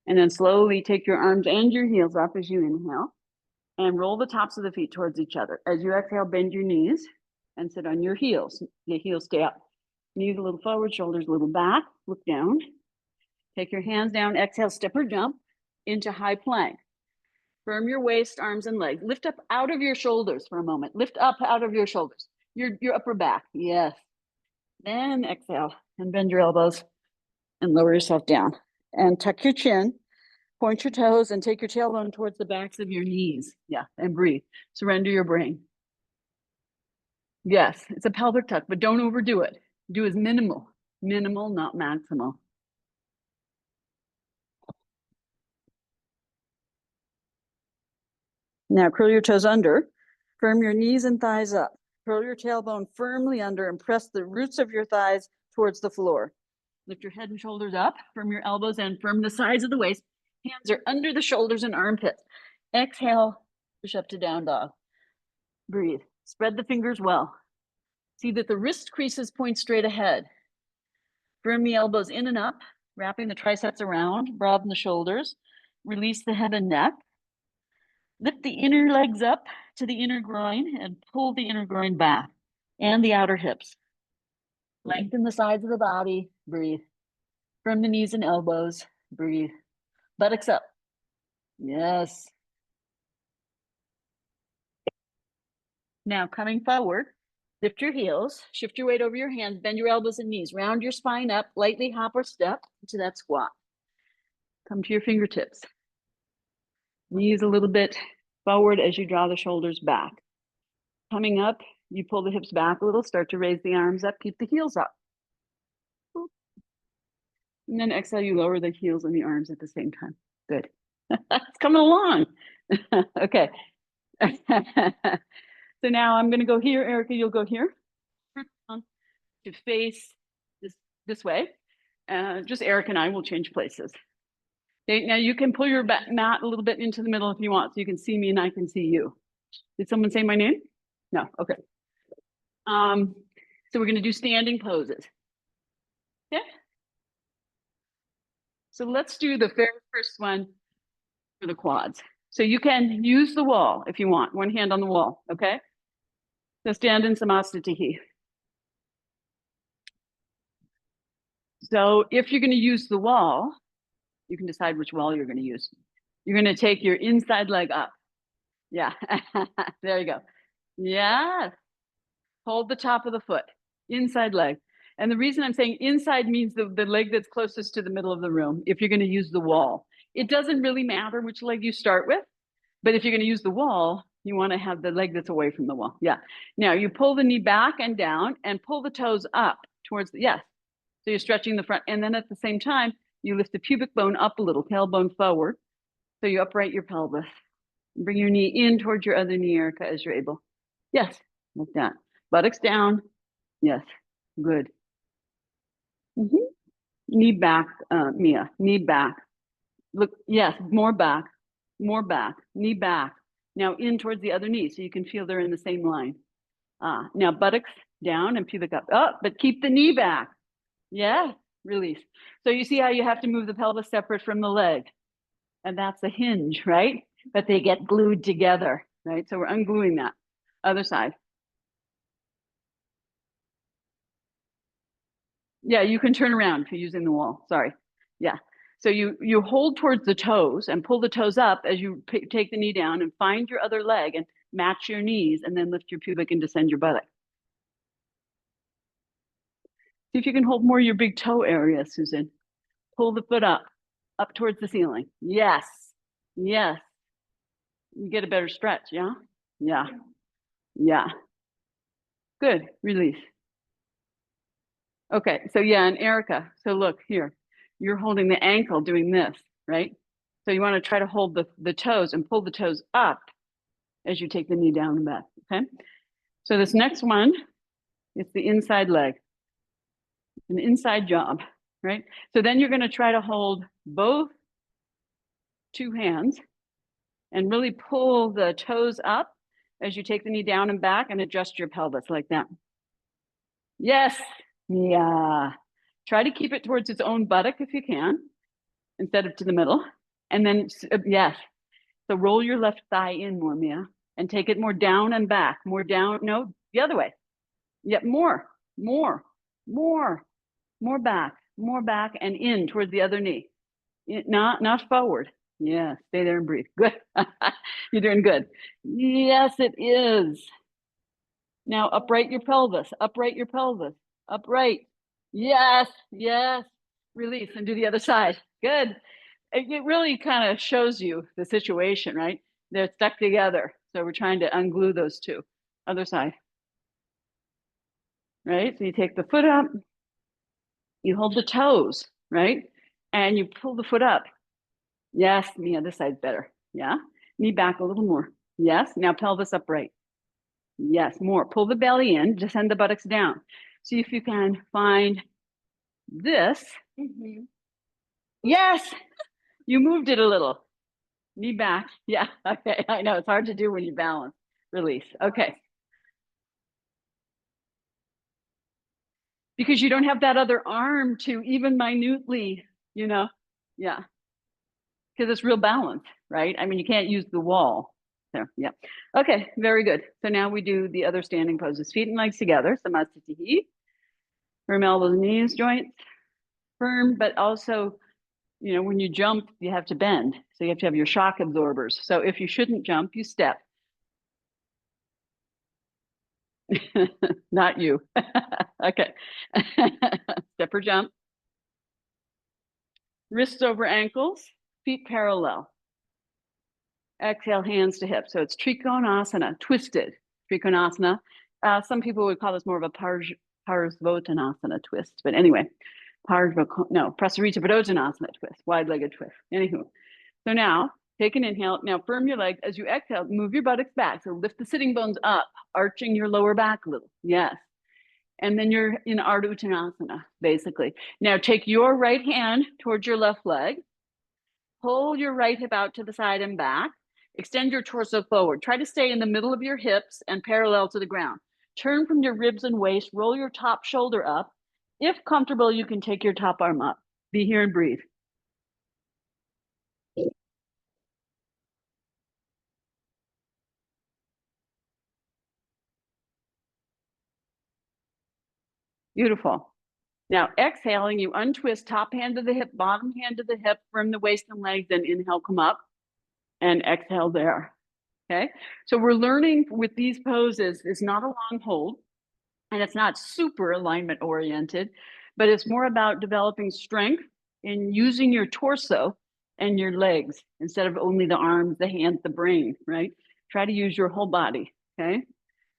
And then slowly take your arms and your heels up as you inhale and roll the tops of the feet towards each other. As you exhale, bend your knees and sit on your heels. The heels stay up. Knees a little forward, shoulders a little back. Look down. Take your hands down. Exhale, step or jump into high plank. Firm your waist, arms, and legs. Lift up out of your shoulders for a moment. Lift up out of your shoulders. Your upper back. Yes. Then exhale and bend your elbows and lower yourself down. And tuck your chin, point your toes, and take your tailbone towards the backs of your knees. Yeah, and breathe. Surrender your brain. Yes, it's a pelvic tuck, but don't overdo it. Do as minimal, not maximal. Now curl your toes under, firm your knees and thighs up. Curl your tailbone firmly under and press the roots of your thighs towards the floor. Lift your head and shoulders up, firm your elbows and firm the sides of the waist. Hands are under the shoulders and armpits. Exhale, push up to down dog. Breathe. Spread the fingers well. See that the wrist creases point straight ahead. Firm the elbows in and up, wrapping the triceps around, broaden the shoulders. Release the head and neck. Lift the inner legs up to the inner groin and pull the inner groin back and the outer hips. Lengthen the sides of the body. Breathe. From the knees and elbows. Breathe. Buttocks up. Yes. Now coming forward, lift your heels, shift your weight over your hands, bend your elbows and knees, round your spine up, lightly hop or step into that squat. Come to your fingertips. Knees a little bit forward as you draw the shoulders back. Coming up, you pull the hips back a little, start to raise the arms up, keep the heels up. And then exhale, you lower the heels and the arms at the same time. Good. It's coming along. Okay. So now I'm going to go here. Erica, you'll go here to face this way. Just Eric and I will change places. Okay, now you can pull your mat a little bit into the middle if you want, so you can see me and I can see you. Did someone say my name? No. Okay. So we're going to do standing poses. Okay. So let's do the very first one for the quads. So you can use the wall if you want, one hand on the wall, okay? So stand in Samastitihi. So if you're going to use the wall, you can decide which wall you're going to use. You're going to take your inside leg up. Yeah, there you go. Yeah, hold the top of the foot, inside leg. And the reason I'm saying inside means the leg that's closest to the middle of the room, if you're going to use the wall. It doesn't really matter which leg you start with, but if you're going to use the wall, you want to have the leg that's away from the wall. Yeah. Now you pull the knee back and down and pull the toes up towards the, yes. So you're stretching the front. And then at the same time, you lift the pubic bone up a little, tailbone forward. So you upright your pelvis. Bring your knee in towards your other knee, Erica, as you're able. Yes, like that. Buttocks down. Yes, good. Knee back, Mia, knee back. Look, yes, more back, knee back. Now in towards the other knee so you can feel they're in the same line. Now buttocks down and pubic up. Oh, but keep the knee back. Yeah, release. So you see how you have to move the pelvis separate from the leg. And that's a hinge, right? But they get glued together, right? So we're ungluing that. Other side. Yeah, you can turn around if you're using the wall. Sorry. Yeah. So you hold towards the toes and pull the toes up as you take the knee down and find your other leg and match your knees and then lift your pubic and descend your buttock. See if you can hold more of your big toe area, Susan. Pull the foot up towards the ceiling. Yes. Yes. You get a better stretch, yeah? Yeah. Yeah. Good. Release. Okay, so yeah, and Erica, so look here, you're holding the ankle doing this, right? So you want to try to hold the toes and pull the toes up as you take the knee down and back, okay? So this next one is the inside leg, an inside job, right? So then you're going to try to hold both two hands and really pull the toes up as you take the knee down and back and adjust your pelvis like that. Yes, yeah. Try to keep it towards its own buttock if you can, instead of to the middle. And then, yes. So roll your left thigh in more, Mia, and take it more down and back, more down. No, the other way. Yep, more, more, more, more back and in towards the other knee. Not forward. Yeah, stay there and breathe. Good. You're doing good. Yes, it is. Now upright your pelvis, upright your pelvis, upright. Yes, yes. Release and do the other side. Good. It really kind of shows you the situation, right? They're stuck together. So we're trying to unglue those two. Other side. Right? So you take the foot up, you hold the toes, right? And you pull the foot up. Yes, the other side's better. Yeah. Knee back a little more. Yes. Now pelvis upright. Yes, more. Pull the belly in, just send the buttocks down. See if you can find this. Mm-hmm. Yes, you moved it a little. Knee back. Yeah, okay. I know it's hard to do when you balance. Release. Okay. Because you don't have that other arm to even minutely, you know? Yeah, because it's real balance, right? I mean, you can't use the wall. So, yeah. Okay, very good. So now we do the other standing poses. Feet and legs together. Samasthiti. Firm elbows, knees, joints. Firm, but also when you jump, you have to bend. So you have to have your shock absorbers. So if you shouldn't jump, you step. Not you. Okay. Step or jump. Wrists over ankles, feet parallel. Exhale, hands to hips. So it's Trikonasana, twisted Trikonasana. Some people would call this more of a Parsvottanasana twist. But anyway, Prasarita Padottanasana twist, wide-legged twist. Anywho, so now take an inhale. Now firm your legs. As you exhale, move your buttocks back. So lift the sitting bones up, arching your lower back a little. Yes. And then you're in Ardha Uttanasana, basically. Now take your right hand towards your left leg. Pull your right hip out to the side and back. Extend your torso forward. Try to stay in the middle of your hips and parallel to the ground. Turn from your ribs and waist. Roll your top shoulder up. If comfortable, you can take your top arm up. Be here and breathe. Beautiful. Now, exhaling, you untwist top hand to the hip, bottom hand to the hip, from the waist and legs, and inhale, come up, and exhale there. Okay. So we're learning with these poses, it's not a long hold, and it's not super alignment oriented, but it's more about developing strength in using your torso and your legs instead of only the arms, the hands, the brain, right? Try to use your whole body. Okay.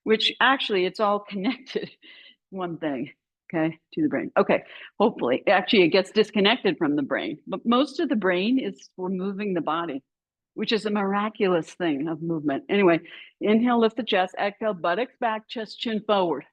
Which actually it's all connected. One thing, okay, to the brain. Okay, hopefully. Actually, it gets disconnected from the brain, but most of the brain is for moving the body, which is a miraculous thing of movement. Anyway, inhale, lift the chest, exhale, buttocks back, chest, chin forward.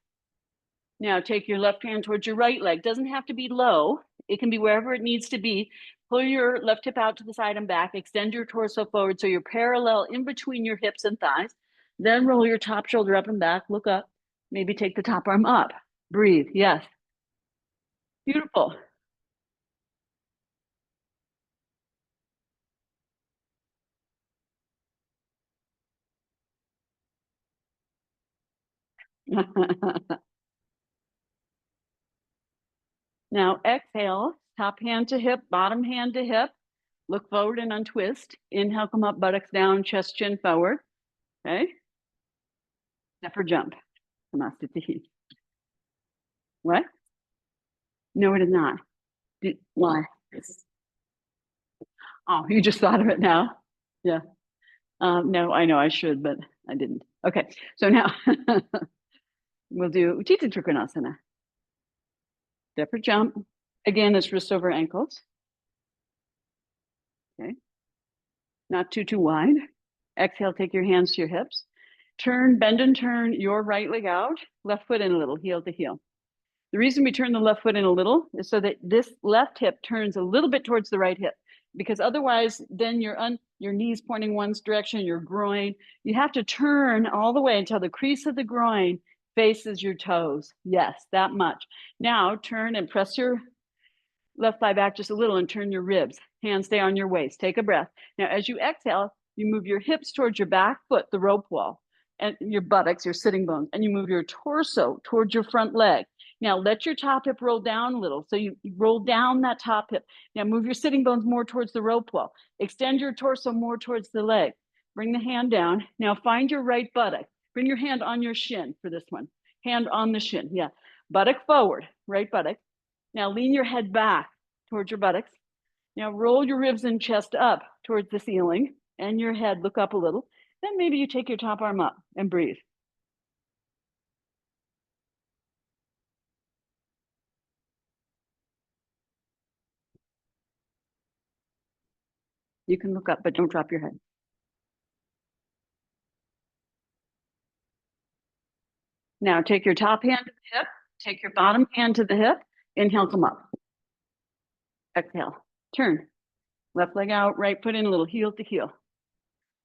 Now take your left hand towards your right leg. Doesn't have to be low. It can be wherever it needs to be. Pull your left hip out to the side and back. Extend your torso forward so you're parallel in between your hips and thighs. Then roll your top shoulder up and back. Look up. Maybe take the top arm up. Breathe. Yes. Beautiful. Now exhale, top hand to hip, bottom hand to hip. Look forward and untwist. Inhale, come up, buttocks down, chest, chin forward. Okay. Step or jump. Samasthiti. What? No, it is not. Why? Oh, you just thought of it now? Yeah. No, I know I should, but I didn't. Okay. So now we'll do Utthita Trikonasana. Step or jump. Again, it's wrist over ankles. Okay. Not too wide. Exhale, take your hands to your hips. Turn, bend and turn your right leg out, left foot in a little, heel to heel. The reason we turn the left foot in a little is so that this left hip turns a little bit towards the right hip, because otherwise then your knees pointing one direction, your groin, you have to turn all the way until the crease of the groin faces your toes. Yes, that much. Now turn and press your left thigh back just a little and turn your ribs. Hands stay on your waist. Take a breath. Now, as you exhale, you move your hips towards your back foot, the rope wall. and your buttocks, your sitting bones, and you move your torso towards your front leg. Now let your top hip roll down a little. So you roll down that top hip. Now move your sitting bones more towards the rope wall. Extend your torso more towards the leg. Bring the hand down. Now find your right buttock. Bring your hand on your shin for this one. Hand on the shin. Yeah. Buttock forward, right buttock. Now lean your head back towards your buttocks. Now roll your ribs and chest up towards the ceiling and your head look up a little. Then maybe you take your top arm up and breathe. You can look up, but don't drop your head. Now take your top hand to the hip, take your bottom hand to the hip, inhale, come up. Exhale, turn. Left leg out, right foot in a little, heel to heel.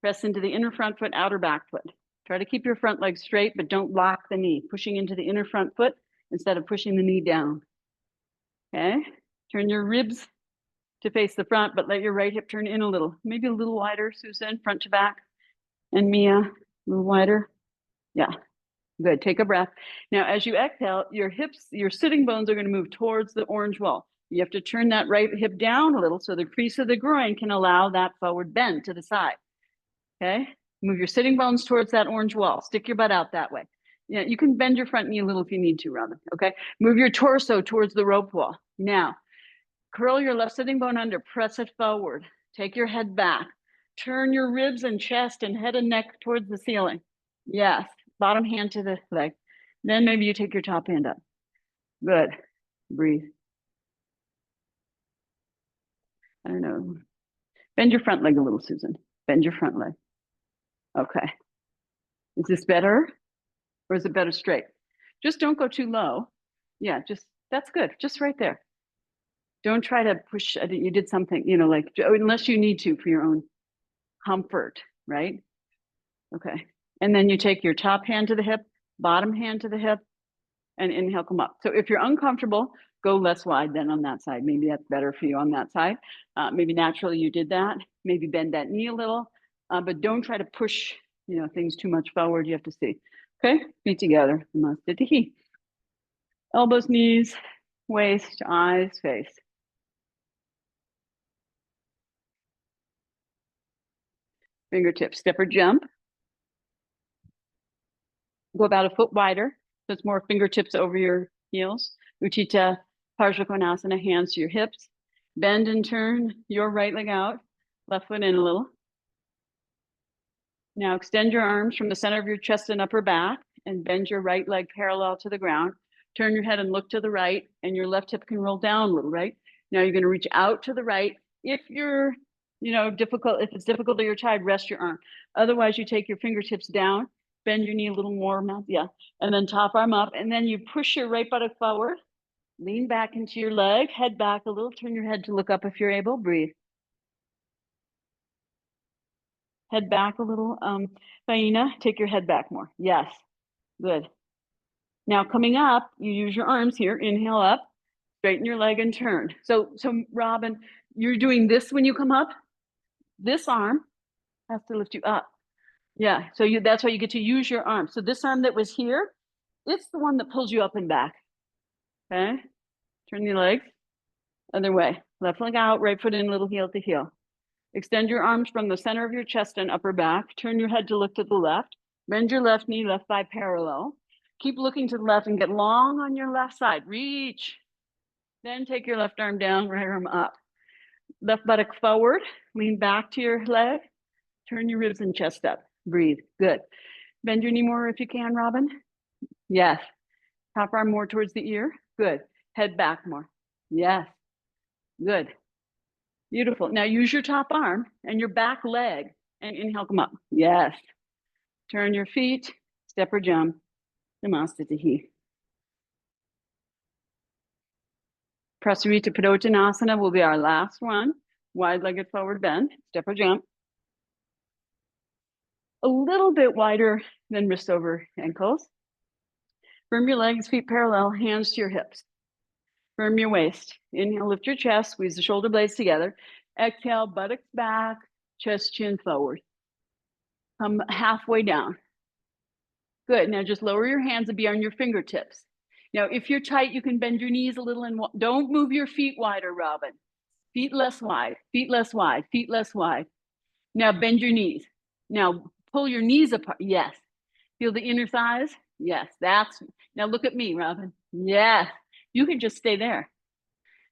Press into the inner front foot, outer back foot. Try to keep your front leg straight, but don't lock the knee, pushing into the inner front foot instead of pushing the knee down. Okay, turn your ribs to face the front, but let your right hip turn in a little, maybe a little wider, Susan, front to back. And Mia, a little wider. Yeah, good. Take a breath. Now, as you exhale, your hips, your sitting bones are going to move towards the orange wall. You have to turn that right hip down a little so the crease of the groin can allow that forward bend to the side. Okay, move your sitting bones towards that orange wall. Stick your butt out that way. Yeah, you can bend your front knee a little if you need to, Robin. Okay, move your torso towards the rope wall. Now, curl your left sitting bone under, press it forward. Take your head back. Turn your ribs and chest and head and neck towards the ceiling. Yes, bottom hand to the leg. Then maybe you take your top hand up. Good. Breathe. I don't know. Bend your front leg a little, Susan. Bend your front leg. Okay. Is this better? Or is it better straight? Just don't go too low. Yeah, just, that's good. Just right there. Don't try to push, you did something, you know, like, unless you need to for your own comfort, right? Okay. And then you take your top hand to the hip, bottom hand to the hip, and inhale, come up. So if you're uncomfortable, go less wide than on that side. Maybe that's better for you on that side. Maybe naturally you did that. Maybe bend that knee a little, but don't try to push, you know, things too much forward. You have to see. Okay, feet together. Namaste. Elbows, knees, waist, eyes, face. Fingertips, step or jump. Go about a foot wider. So it's more fingertips over your heels. Utthita Parsvakonasana, hands to your hips. Bend and turn your right leg out, left foot in a little. Now extend your arms from the center of your chest and upper back and bend your right leg parallel to the ground. Turn your head and look to the right, and your left hip can roll down a little, right? Now you're going to reach out to the right. If you're, you know, if it's difficult or you're tired, rest your arm. Otherwise, you take your fingertips down, bend your knee a little more, yeah, and then top arm up, and then you push your right buttock forward, lean back into your leg, head back a little, turn your head to look up if you're able, breathe. Head back a little. Faina, take your head back more. Yes, good. Now coming up, you use your arms here, inhale up, straighten your leg and turn. So Robin, you're doing this when you come up. This arm has to lift you up. Yeah, so that's why you get to use your arm. So this arm that was here, it's the one that pulls you up and back. Okay, turn your legs, other way. Left leg out, right foot in, little heel to heel. Extend your arms from the center of your chest and upper back. Turn your head to look to the left. Bend your left knee, left thigh parallel. Keep looking to the left and get long on your left side. Reach. Then take your left arm down, right arm up. Left buttock forward. Lean back to your leg. Turn your ribs and chest up. Breathe. Good. Bend your knee more if you can, Robin. Yes. Top arm more towards the ear. Good. Head back more. Yes. Good. Beautiful. Now use your top arm and your back leg and inhale, come up. Yes. Turn your feet, step or jump. Namaste. Prasarita Padottanasana will be our last one. Wide-legged forward bend, step or jump. A little bit wider than wrist over ankles. Firm your legs, feet parallel, hands to your hips. Firm your waist. Inhale, lift your chest, squeeze the shoulder blades together. Exhale, buttocks back, chest, chin forward. Come halfway down. Good. Now just lower your hands and be on your fingertips. Now, if you're tight, you can bend your knees a little and don't move your feet wider, Robin. Feet less wide, feet less wide, feet less wide. Now bend your knees. Now pull your knees apart. Yes. Feel the inner thighs? Yes. Now look at me, Robin. Yes. You can just stay there.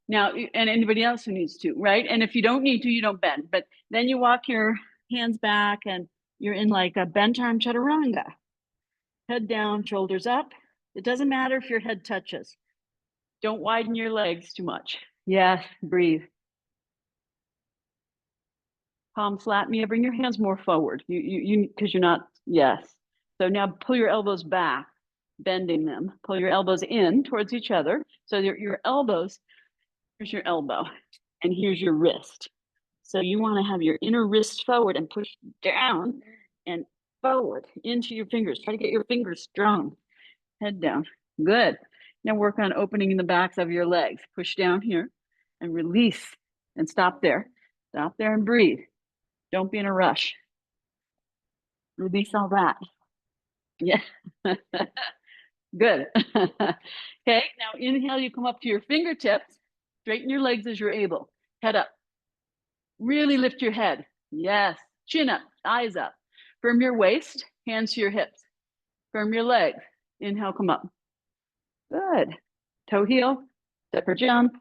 Now, and anybody else who needs to, right? And if you don't need to, you don't bend. But then you walk your hands back and you're in like a bent arm chaturanga. Head down, shoulders up. It doesn't matter if your head touches. Don't widen your legs too much. Yes, breathe. Palms flat. Mia, bring your hands more forward. Because you're not, yes. So now pull your elbows back, bending them. Pull your elbows in towards each other. So your elbows, here's your elbow, and here's your wrist. So you want to have your inner wrist forward and push down and forward into your fingers. Try to get your fingers strong. Head down. Good. Now work on opening the backs of your legs. Push down here and release and stop there. Stop there and breathe. Don't be in a rush. Release all that. Yeah. Good. Okay, now inhale, you come up to your fingertips. Straighten your legs as you're able. Head up. Really lift your head. Yes. Chin up, eyes up. Firm your waist, hands to your hips. Firm your legs. Inhale, come up. Good. Toe heel, step or jump.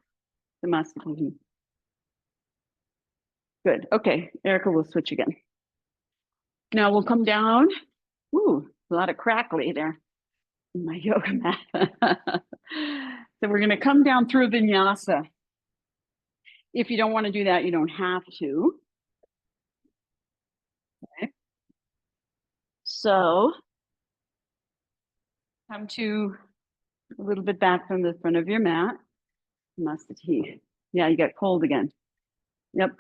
Samasthiti. Good. Okay, Erica will switch again. Now we'll come down. Ooh, a lot of crackly there in my yoga mat. So we're going to come down through vinyasa. If you don't want to do that, you don't have to. Okay. So come to a little bit back from the front of your mat. Samasthiti. Yeah, you got cold again. Yep.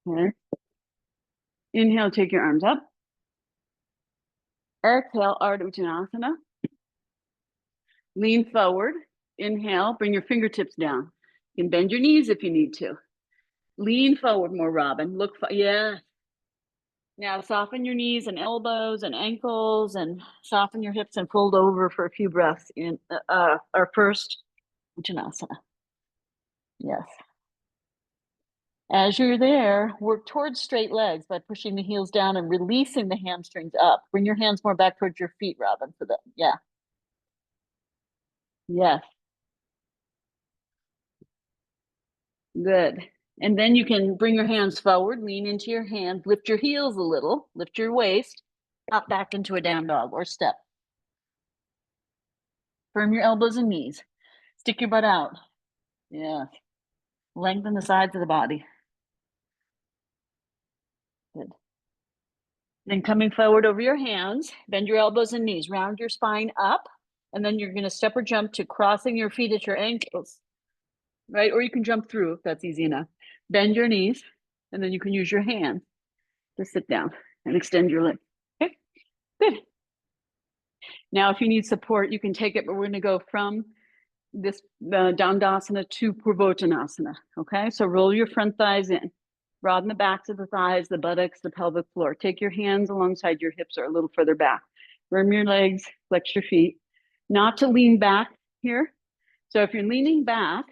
Okay. Inhale, take your arms up. Exhale, Ardha Uttanasana. Lean forward. Inhale, bring your fingertips down. You can bend your knees if you need to. Lean forward more, Robin. Look, yeah. Now soften your knees and elbows and ankles and soften your hips and fold over for a few breaths in our first Uttanasana. Yes. As you're there, work towards straight legs by pushing the heels down and releasing the hamstrings up. Bring your hands more back towards your feet, Robin, for that. Yeah. Yes. Good. And then you can bring your hands forward, lean into your hands, lift your heels a little, lift your waist, pop back into a down dog or step. Firm your elbows and knees. Stick your butt out. Yeah. Lengthen the sides of the body. Good. Then coming forward over your hands, bend your elbows and knees, round your spine up, and then you're going to step or jump to crossing your feet at your ankles, right? Or you can jump through if that's easy enough. Bend your knees, and then you can use your hands to sit down and extend your leg. Okay, good. Now, if you need support, you can take it, but we're going to go from this Dandasana to Purvottanasana, okay? So roll your front thighs in. Broaden the backs of the thighs, the buttocks, the pelvic floor. Take your hands alongside your hips or a little further back. Firm your legs, flex your feet. Not to lean back here. So if you're leaning back,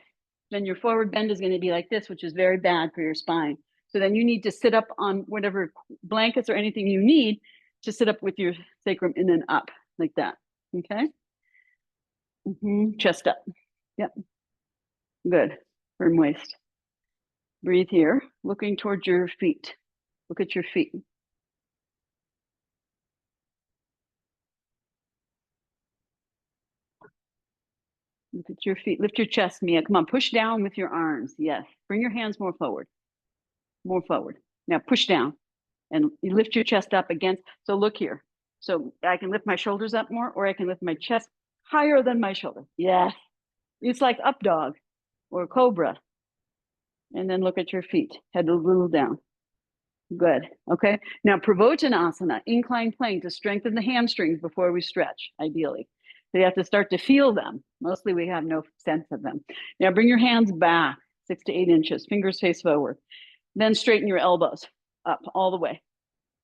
then your forward bend is going to be like this, which is very bad for your spine. So then you need to sit up on whatever blankets or anything you need to sit up with your sacrum in and up like that. Okay. Chest up. Yep. Good. Firm waist. Breathe here, looking towards your feet. Look at your feet. Look at your feet. Lift your chest, Mia. Come on, push down with your arms. Yes. Bring your hands more forward. More forward. Now push down and you lift your chest up against. So look here. So I can lift my shoulders up more, or I can lift my chest higher than my shoulder. Yeah. It's like up dog or cobra. And then look at your feet. Head a little down. Good. Okay. Now, Purvottanasana, inclined plane to strengthen the hamstrings before we stretch, ideally. So you have to start to feel them. Mostly we have no sense of them. Now, bring your hands back 6 to 8 inches, fingers face forward. Then straighten your elbows up all the way.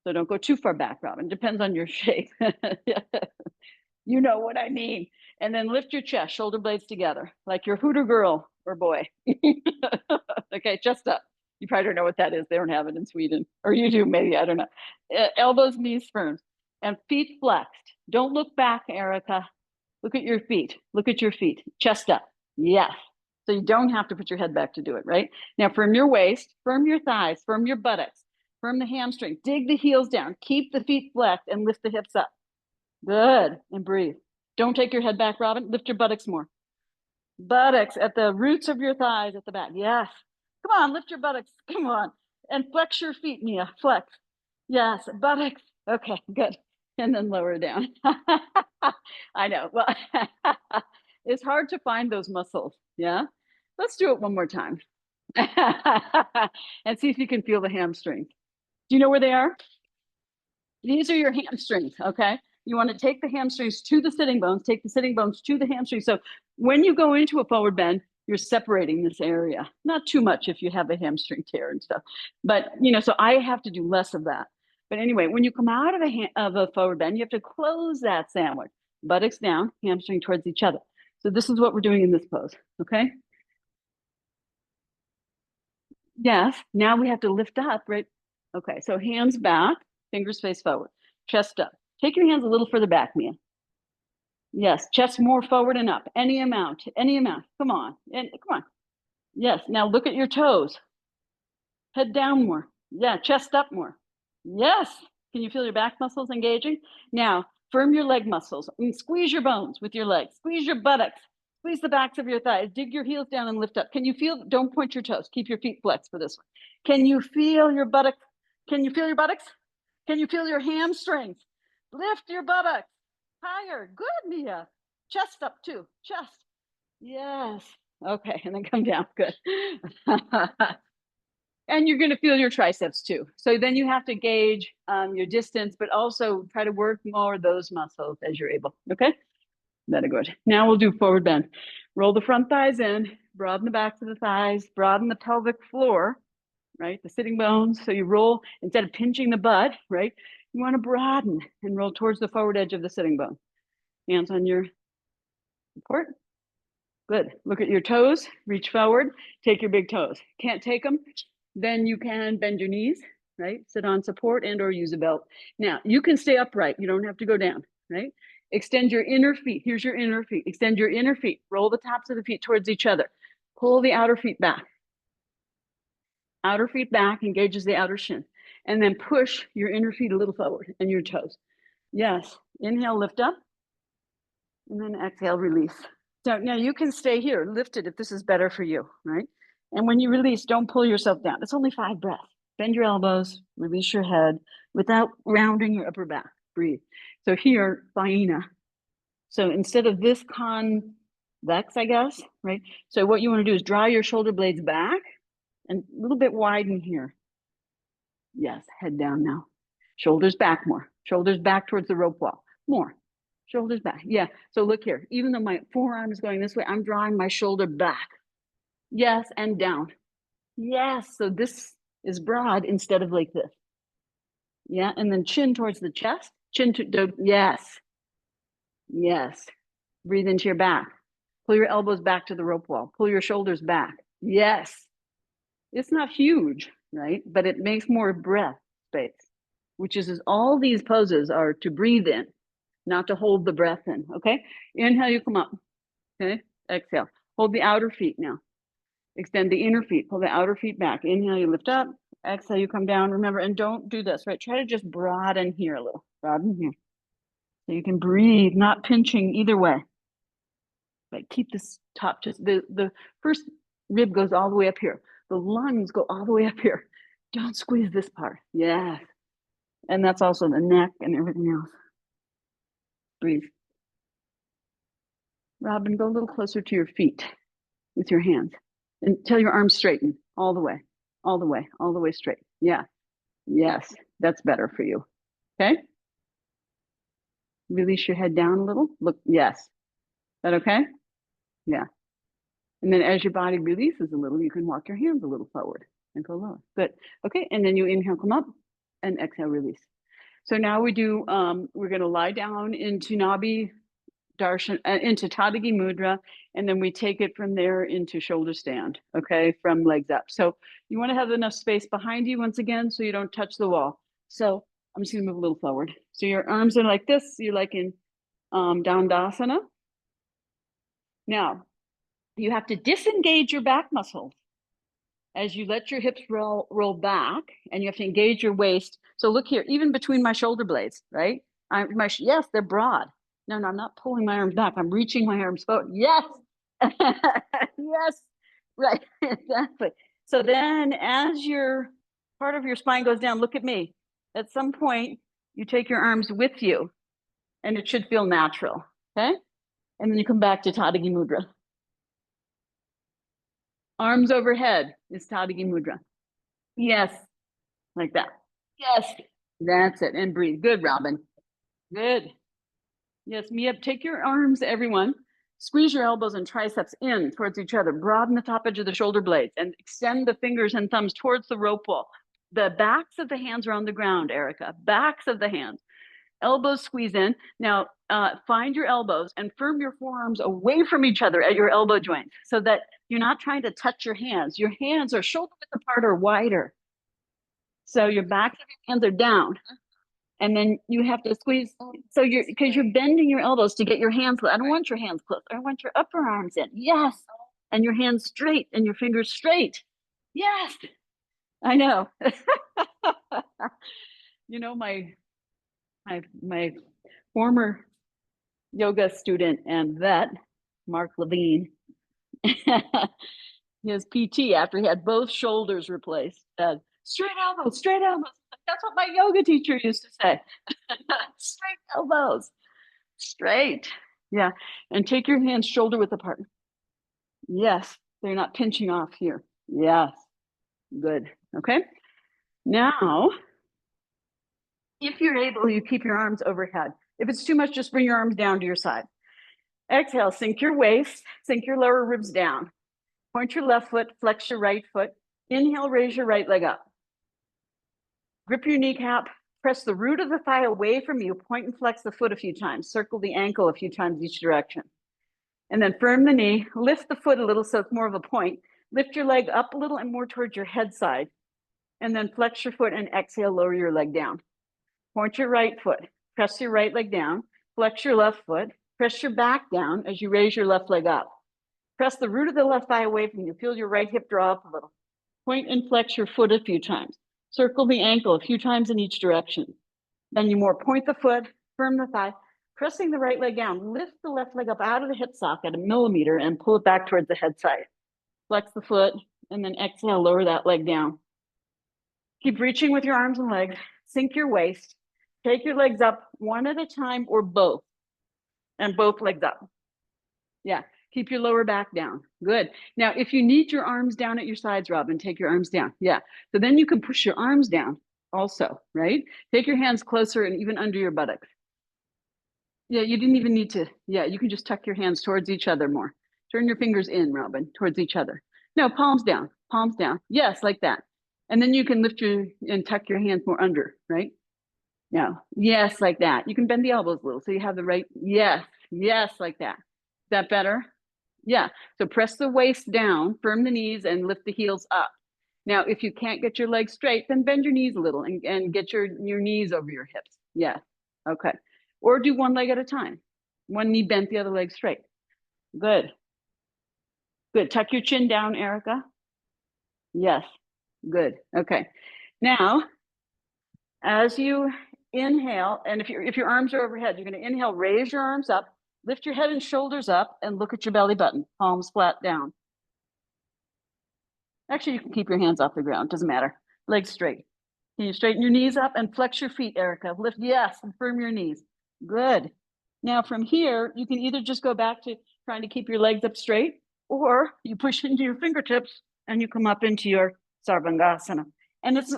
So don't go too far back, Robin. Depends on your shape. You know what I mean. And then lift your chest, shoulder blades together, like your hooter girl or boy. Okay, chest up. You probably don't know what that is. They don't have it in Sweden. Or you do, maybe, I don't know. Elbows, knees firm, and feet flexed. Don't look back, Erica. Look at your feet. Look at your feet. Chest up. Yes. So you don't have to put your head back to do it, right? Now, firm your waist, firm your thighs, firm your buttocks, firm the hamstring, dig the heels down, keep the feet flexed, and lift the hips up. Good. And breathe. Don't take your head back, Robin. Lift your buttocks more. Buttocks at the roots of your thighs at the back. Yes. Come on, lift your buttocks. Come on. And flex your feet, Mia. Flex. Yes. Buttocks. Okay, good. And then lower down. I know. Well, it's hard to find those muscles. Yeah. Let's do it one more time. And see if you can feel the hamstrings. Do you know where they are? These are your hamstrings, okay? You want to take the hamstrings to the sitting bones, take the sitting bones to the hamstrings. So when you go into a forward bend, you're separating this area. Not too much if you have a hamstring tear and stuff. But, so I have to do less of that. But anyway, when you come out of a forward bend, you have to close that sandwich. Buttocks down, hamstring towards each other. So this is what we're doing in this pose, okay? Yes, now we have to lift up, right? Okay, so hands back, fingers face forward, chest up. Take your hands a little further back, Mia. Yes, chest more forward and up. Any amount, any amount. Come on, and come on. Yes, now look at your toes. Head down more. Yeah, chest up more. Yes. Can you feel your back muscles engaging? Now, firm your leg muscles and squeeze your bones with your legs. Squeeze your buttocks. Squeeze the backs of your thighs. Dig your heels down and lift up. Can you feel? Don't point your toes. Keep your feet flexed for this one. Can you feel your buttocks? Can you feel your buttocks? Can you feel your hamstrings? Lift your buttocks higher. Good, Mia. Chest up too. Chest. Yes. Okay, and then come down. Good. And you're going to feel your triceps too. So then you have to gauge your distance, but also try to work more of those muscles as you're able. Okay, very good. Now we'll do forward bend. Roll the front thighs in, broaden the backs of the thighs, broaden the pelvic floor, right? The sitting bones. So you roll instead of pinching the butt, right? You want to broaden and roll towards the forward edge of the sitting bone. Hands on your support. Good. Look at your toes, reach forward, take your big toes. Can't take them, then you can bend your knees, right? Sit on support and or use a belt. Now, you can stay upright. You don't have to go down, right? Extend your inner feet. Here's your inner feet. Extend your inner feet. Roll the tops of the feet towards each other. Pull the outer feet back. Outer feet back engages the outer shin. And then push your inner feet a little forward and your toes. Yes. Inhale, lift up. And then exhale, release. So now you can stay here, lift it if this is better for you, right? And when you release, don't pull yourself down. It's only 5 breaths. Bend your elbows, release your head without rounding your upper back. Breathe. So here, faina. So instead of this convex, I guess, right? So what you want to do is draw your shoulder blades back and a little bit widen here. Yes, head down now. Shoulders back more. Shoulders back towards the rope wall. More. Shoulders back. Yeah. So look here. Even though my forearm is going this way, I'm drawing my shoulder back. Yes, and down. Yes. So this is broad instead of like this. Yeah. And then chin towards the chest. Chin to, yes. Yes. Breathe into your back. Pull your elbows back to the rope wall. Pull your shoulders back. Yes. It's not huge, right? But it makes more breath space, which is all these poses are to breathe in, not to hold the breath in. Okay. Inhale, you come up. Okay. Exhale. Hold the outer feet now. Extend the inner feet. Pull the outer feet back. Inhale, you lift up. Exhale, you come down. Remember, and don't do this, right? Try to just broaden here a little. Broaden here. So you can breathe, not pinching either way. But keep this top just the first rib goes all the way up here. The lungs go all the way up here. Don't squeeze this part. Yeah. And that's also the neck and everything else. Breathe. Robin, go a little closer to your feet with your hands until your arms straighten all the way, all the way, all the way straight. Yeah. Yes. That's better for you. Okay. Release your head down a little. Look. Yes. Is that okay? Yeah. And then as your body releases a little, you can walk your hands a little forward and go lower. Good. Okay. And then you inhale, come up, and exhale, release. So now we do, we're going to lie down into Nabi Darshan, into Tadagi Mudra, and then we take it from there into shoulder stand, okay, from legs up. So you want to have enough space behind you once again so you don't touch the wall. So I'm just going to move a little forward. So your arms are like this. You're like in Dandasana. Now, you have to disengage your back muscles as you let your hips roll back, and you have to engage your waist. So look here, even between my shoulder blades, right? Yes, they're broad. No, I'm not pulling my arms back. I'm reaching my arms forward. Yes. Yes. Right. Exactly. So then as your part of your spine goes down, look at me. At some point, you take your arms with you, and it should feel natural. Okay. And then you come back to Tadagi Mudra. Arms overhead is Tadagi Mudra. Yes, like that. Yes, that's it. And breathe. Good, Robin. Good. Yes, Mia, take your arms, everyone. Squeeze your elbows and triceps in towards each other. Broaden the top edge of the shoulder blades and extend the fingers and thumbs towards the rope wall. The backs of the hands are on the ground, Erica. Backs of the hands. Elbows squeeze in. Now, find your elbows and firm your forearms away from each other at your elbow joints so that you're not trying to touch your hands. Your hands are shoulder width apart or wider. So your backs of your hands are down. And then you have to squeeze. So because you're bending your elbows to get your hands close. I don't want your hands close. I want your upper arms in. Yes. And your hands straight and your fingers straight. Yes. I know. You know, my former yoga student and vet, Mark Levine, his PT, after he had both shoulders replaced, said, straight elbows, straight elbows. That's what my yoga teacher used to say. Straight elbows, straight. Yeah. And take your hands shoulder width apart. Yes. They're not pinching off here. Yes. Good. Okay. Now, if you're able, you keep your arms overhead. If it's too much, just bring your arms down to your side. Exhale, sink your waist, sink your lower ribs down. Point your left foot, flex your right foot. Inhale, raise your right leg up. Grip your kneecap, press the root of the thigh away from you, point and flex the foot a few times, circle the ankle a few times each direction. And then firm the knee, lift the foot a little so it's more of a point. Lift your leg up a little and more towards your head side. And then flex your foot and exhale, lower your leg down. Point your right foot, press your right leg down, flex your left foot, press your back down as you raise your left leg up. Press the root of the left thigh away from you. Feel your right hip draw up a little. Point and flex your foot a few times. Circle the ankle a few times in each direction. Then you more point the foot, firm the thigh, pressing the right leg down. Lift the left leg up out of the hip socket a millimeter and pull it back towards the head side. Flex the foot and then exhale, lower that leg down. Keep reaching with your arms and legs. Sink your waist. Take your legs up one at a time or both, and both legs up. Yeah. Keep your lower back down. Good. Now, if you need your arms down at your sides, Robin, take your arms down. Yeah. So then you can push your arms down also, right? Take your hands closer and even under your buttocks. Yeah, you didn't even need to. Yeah, you can just tuck your hands towards each other more. Turn your fingers in, Robin, towards each other. No, palms down, palms down. Yes, like that. And then you can lift your and tuck your hands more under, right? Yeah. Yes, like that. You can bend the elbows a little so you have the right. Yes, yes, like that. Is that better? Yeah. So press the waist down, firm the knees, and lift the heels up. Now, if you can't get your legs straight, then bend your knees a little and get your knees over your hips. Yeah. Okay. Or do one leg at a time. One knee bent, the other leg straight. Good. Good. Tuck your chin down, Erica. Yes. Good. Okay. Now, as you inhale, and if your arms are overhead, you're going to inhale, raise your arms up, lift your head and shoulders up, and look at your belly button, palms flat down. Actually, you can keep your hands off the ground, doesn't matter. Legs straight. Can you straighten your knees up and flex your feet, Erica? Lift, yes, and firm your knees. Good. Now from here, you can either just go back to trying to keep your legs up straight, or you push into your fingertips and you come up into your Sarvangasana. And it's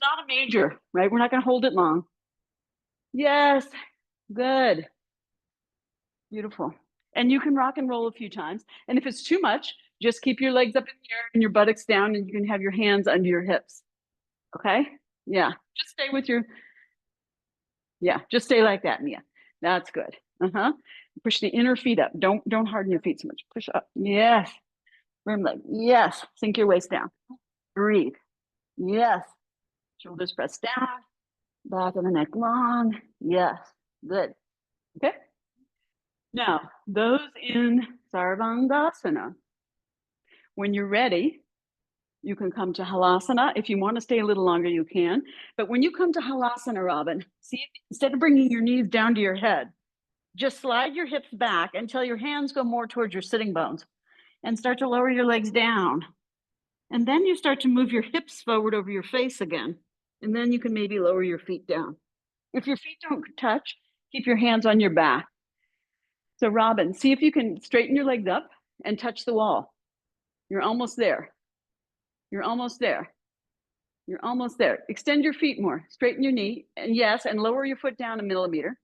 not a major, right? We're not going to hold it long. Yes, good. Beautiful. And you can rock and roll a few times. And if it's too much, just keep your legs up in the air and your buttocks down, and you can have your hands under your hips. Okay? Yeah. Just stay with your Yeah, just stay like that, Mia. That's good. Uh-huh. Push the inner feet up. Don't harden your feet so much. Push up. Yes. Firm leg. Yes. Sink your waist down. Breathe. Yes. Shoulders press down. Back of the neck long. Yes. Good. Okay. Now, those in Sarvangasana, when you're ready, you can come to Halasana. If you want to stay a little longer, you can. But when you come to Halasana, Robin, see, instead of bringing your knees down to your head, just slide your hips back until your hands go more towards your sitting bones and start to lower your legs down. And then you start to move your hips forward over your face again. And then you can maybe lower your feet down. If your feet don't touch, keep your hands on your back. So Robin, see if you can straighten your legs up and touch the wall. You're almost there. You're almost there. You're almost there. Extend your feet more. Straighten your knee. And yes, and lower your foot down a millimeter.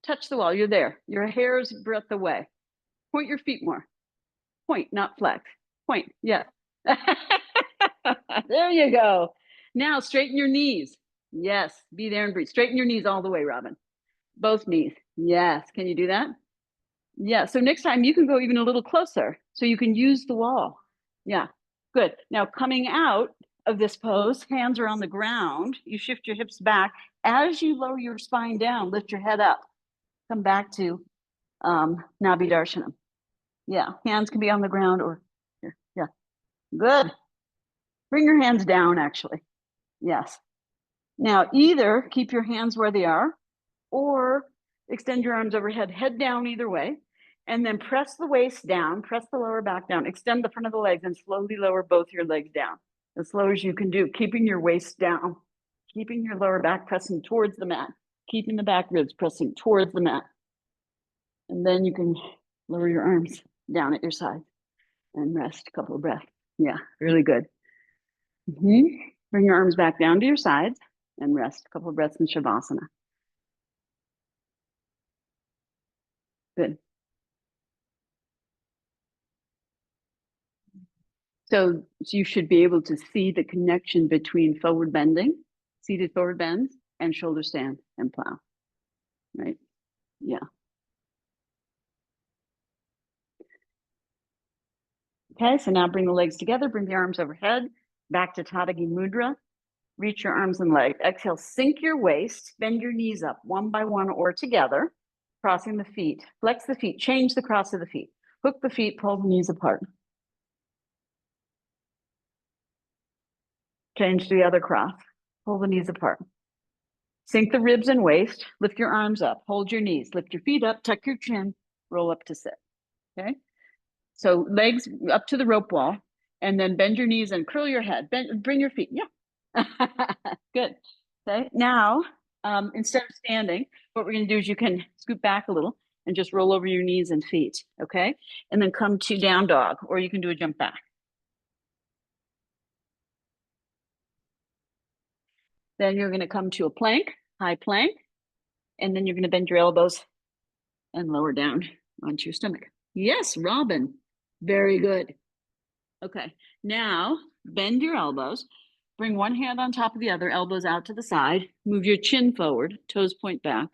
Touch the wall. You're there. You're a hair's breadth away. Point your feet more. Point, not flex. Point. Yeah. There you go. Now straighten your knees. Yes. Be there and breathe. Straighten your knees all the way, Robin. Both knees. Yes. Can you do that? Yeah. So next time you can go even a little closer so you can use the wall. Yeah. Good. Now coming out of this pose, hands are on the ground. You shift your hips back. As you lower your spine down, lift your head up. Come back to Nabi Darshanam. Yeah. Hands can be on the ground or here. Yeah. Good. Bring your hands down, actually. Yes. Now, either keep your hands where they are or extend your arms overhead, head down either way, and then press the waist down, press the lower back down, extend the front of the legs, and slowly lower both your legs down as slow as you can do, keeping your waist down, keeping your lower back pressing towards the mat, keeping the back ribs pressing towards the mat. And then you can lower your arms down at your side and rest a couple of breaths. Yeah, really good. Bring your arms back down to your sides and rest a couple of breaths in Shavasana. Good. So you should be able to see the connection between forward bending, seated forward bends, and shoulder stand and plow, right? Yeah. Okay, so now bring the legs together, bring the arms overhead, back to Tadagi Mudra. Reach your arms and legs. Exhale, sink your waist, bend your knees up one by one or together, crossing the feet. Flex the feet, change the cross of the feet. Hook the feet, pull the knees apart. Change to the other cross. Pull the knees apart. Sink the ribs and waist. Lift your arms up. Hold your knees. Lift your feet up. Tuck your chin. Roll up to sit. Okay. So legs up to the rope wall, and then bend your knees and curl your head. Bring your feet. Yeah. Good. Okay. Now, instead of standing, what we're going to do is you can scoot back a little and just roll over your knees and feet. Okay. And then come to down dog, or you can do a jump back. Then you're going to come to a plank, high plank, and then you're going to bend your elbows and lower down onto your stomach. Yes, Robin. Very good. Okay, now bend your elbows. Bring one hand on top of the other, elbows out to the side. Move your chin forward, toes point back,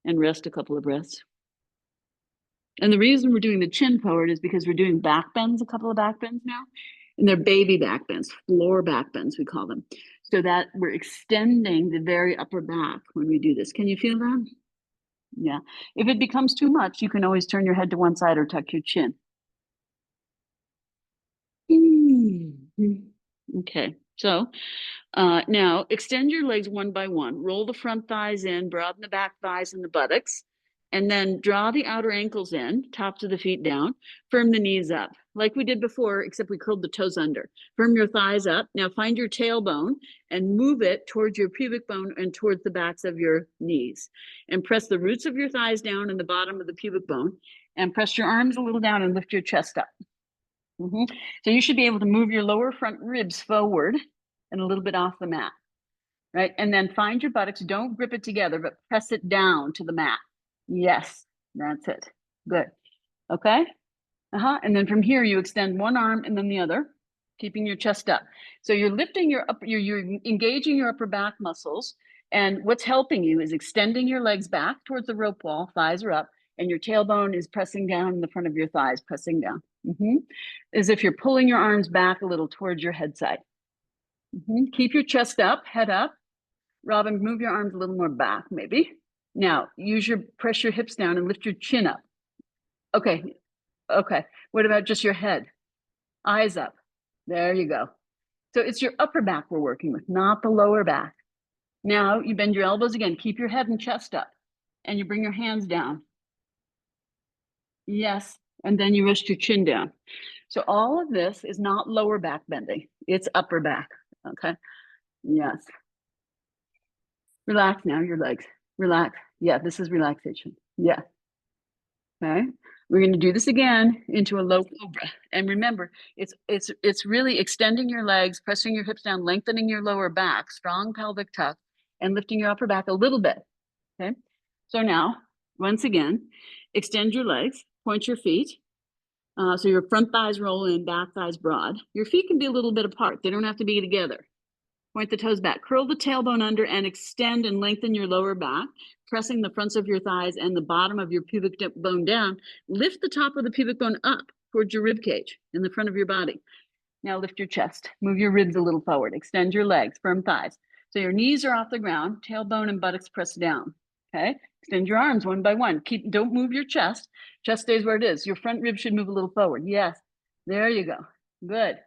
and rest a couple of breaths. And the reason we're doing the chin forward is because we're doing back bends, a couple of back bends now. And they're baby back bends, floor back bends, we call them. So that we're extending the very upper back when we do this. Can you feel that? Yeah. If it becomes too much, you can always turn your head to one side or tuck your chin. Okay. So now extend your legs one by one. Roll the front thighs in, broaden the back thighs and the buttocks, and then draw the outer ankles in, tops of the feet down. Firm the knees up, like we did before, except we curled the toes under. Firm your thighs up. Now find your tailbone and move it towards your pubic bone and towards the backs of your knees. And press the roots of your thighs down and the bottom of the pubic bone. And press your arms a little down and lift your chest up. So you should be able to move your lower front ribs forward and a little bit off the mat, right? And then find your buttocks. Don't grip it together, but press it down to the mat. Yes, that's it. Good. Okay. And then from here, you extend one arm and then the other, keeping your chest up. So you're lifting your upper, you're engaging your upper back muscles. And what's helping you is extending your legs back towards the rope wall, thighs are up, and your tailbone is pressing down in the front of your thighs, pressing down. As if you're pulling your arms back a little towards your head side. Keep your chest up, head up. Robin, move your arms a little more back, maybe. Now, press your hips down and lift your chin up. Okay. What about just your head? Eyes up. There you go. So it's your upper back we're working with, not the lower back. Now you bend your elbows again. Keep your head and chest up. And you bring your hands down. Yes. And then you rest your chin down. So all of this is not lower back bending. It's upper back. Okay. Yes. Relax now, your legs. Relax. Yeah, this is relaxation. Yeah. Okay. We're going to do this again into a low cobra. And remember, it's really extending your legs, pressing your hips down, lengthening your lower back, strong pelvic tuck, and lifting your upper back a little bit. Okay. So now, once again, extend your legs, point your feet. So your front thighs roll in, back thighs broad. Your feet can be a little bit apart. They don't have to be together. Point the toes back, curl the tailbone under and extend and lengthen your lower back, pressing the fronts of your thighs and the bottom of your pubic bone down. Lift the top of the pubic bone up towards your rib cage in the front of your body. Now lift your chest, move your ribs a little forward, extend your legs, firm thighs. So your knees are off the ground, tailbone and buttocks pressed down. Okay, extend your arms one by one. Don't move your chest. Chest stays where it is. Your front rib should move a little forward. Yes, there you go. Good.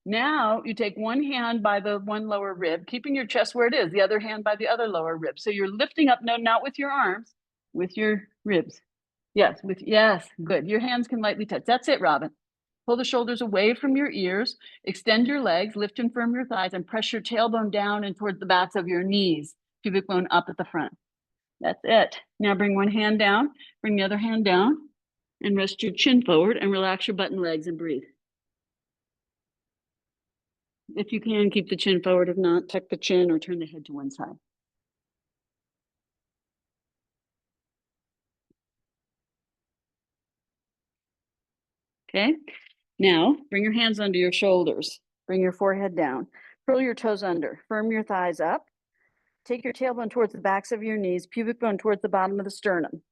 Now you take one hand by the one lower rib, keeping your chest where it is, the other hand by the other lower rib. So you're lifting up, no, not with your arms, with your ribs. Yes, good. Your hands can lightly touch. That's it, Robin. Pull the shoulders away from your ears, extend your legs, lift and firm your thighs, and press your tailbone down and towards the backs of your knees, pubic bone up at the front. That's it. Now bring one hand down, bring the other hand down, and rest your chin forward and relax your butt and legs and breathe. If you can, keep the chin forward. If not, tuck the chin or turn the head to one side. Okay. Now, bring your hands under your shoulders. Bring your forehead down. Curl your toes under. Firm your thighs up. Take your tailbone towards the backs of your knees, pubic bone towards the bottom of the sternum.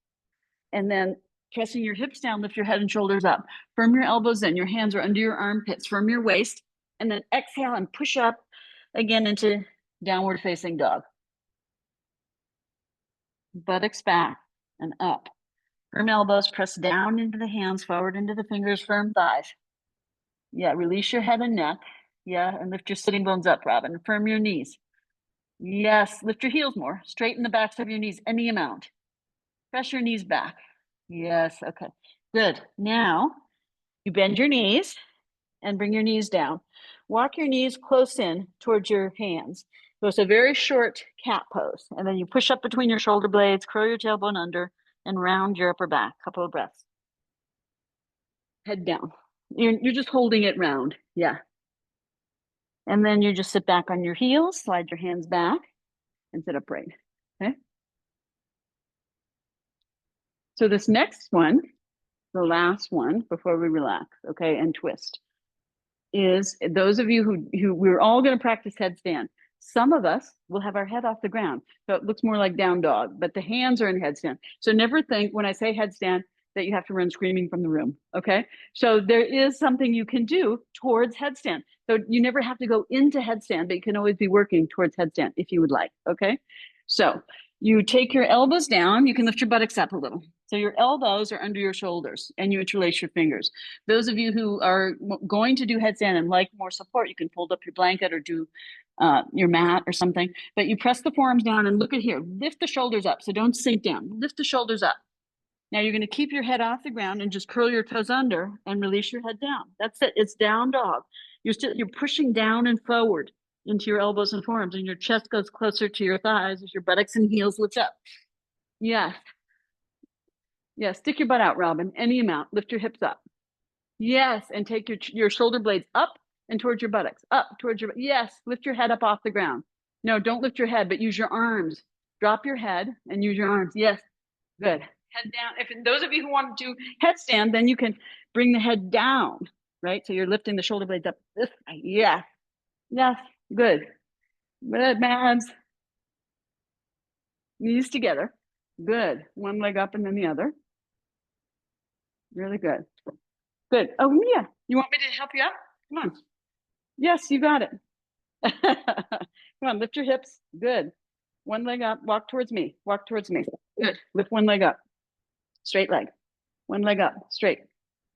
And then pressing your hips down, lift your head and shoulders up. Firm your elbows in. Your hands are under your armpits. Firm your waist. And then exhale and push up again into downward facing dog. Buttocks back and up. Firm elbows, press down into the hands, forward into the fingers, firm thighs. Yeah, release your head and neck. Yeah, and lift your sitting bones up, Robin. Firm your knees. Yes, lift your heels more. Straighten the backs of your knees any amount. Press your knees back. Yes, okay, good. Now, you bend your knees and bring your knees down. Walk your knees close in towards your hands. So it's a very short cat pose. And then you push up between your shoulder blades, curl your tailbone under, and round your upper back. Couple of breaths. Head down. You're just holding it round. Yeah. And then you just sit back on your heels, slide your hands back, and sit upright. Okay. So this next one, the last one before we relax, okay, and twist, is those of you who we're all going to practice headstand. Some of us will have our head off the ground, so it looks more like down dog, but the hands are in headstand. So never think when I say headstand that you have to run screaming from the room, okay? So there is something you can do towards headstand. So you never have to go into headstand, but you can always be working towards headstand if you would like, okay? So you take your elbows down, you can lift your buttocks up a little. So your elbows are under your shoulders and you interlace your fingers. Those of you who are going to do headstand and like more support, you can fold up your blanket or do your mat or something, but you press the forearms down and look at here, lift the shoulders up. So don't sink down, lift the shoulders up. Now you're going to keep your head off the ground and just curl your toes under and release your head down. That's it. It's down dog. You're pushing down and forward into your elbows and forearms, and your chest goes closer to your thighs as your buttocks and heels lift up. Yes. Yes. Stick your butt out, Robin. Any amount. Lift your hips up. Yes. And take your shoulder blades up and towards your buttocks. Up towards your. Yes. Lift your head up off the ground. No, don't lift your head, but use your arms. Drop your head and use your arms. Yes. Good. Head down. If those of you who want to do headstand, then you can bring the head down, right? So you're lifting the shoulder blades up this way. Yeah. Yes. Good. Good, Mads. knees together. Good. One leg up and then the other. Really good. Good. Oh, Mia, you want me to help you up? Come on. Yes, you got it. Come on, lift your hips. Good. One leg up. Walk towards me. Walk towards me. Good. Lift one leg up. Straight leg. One leg up. Straight.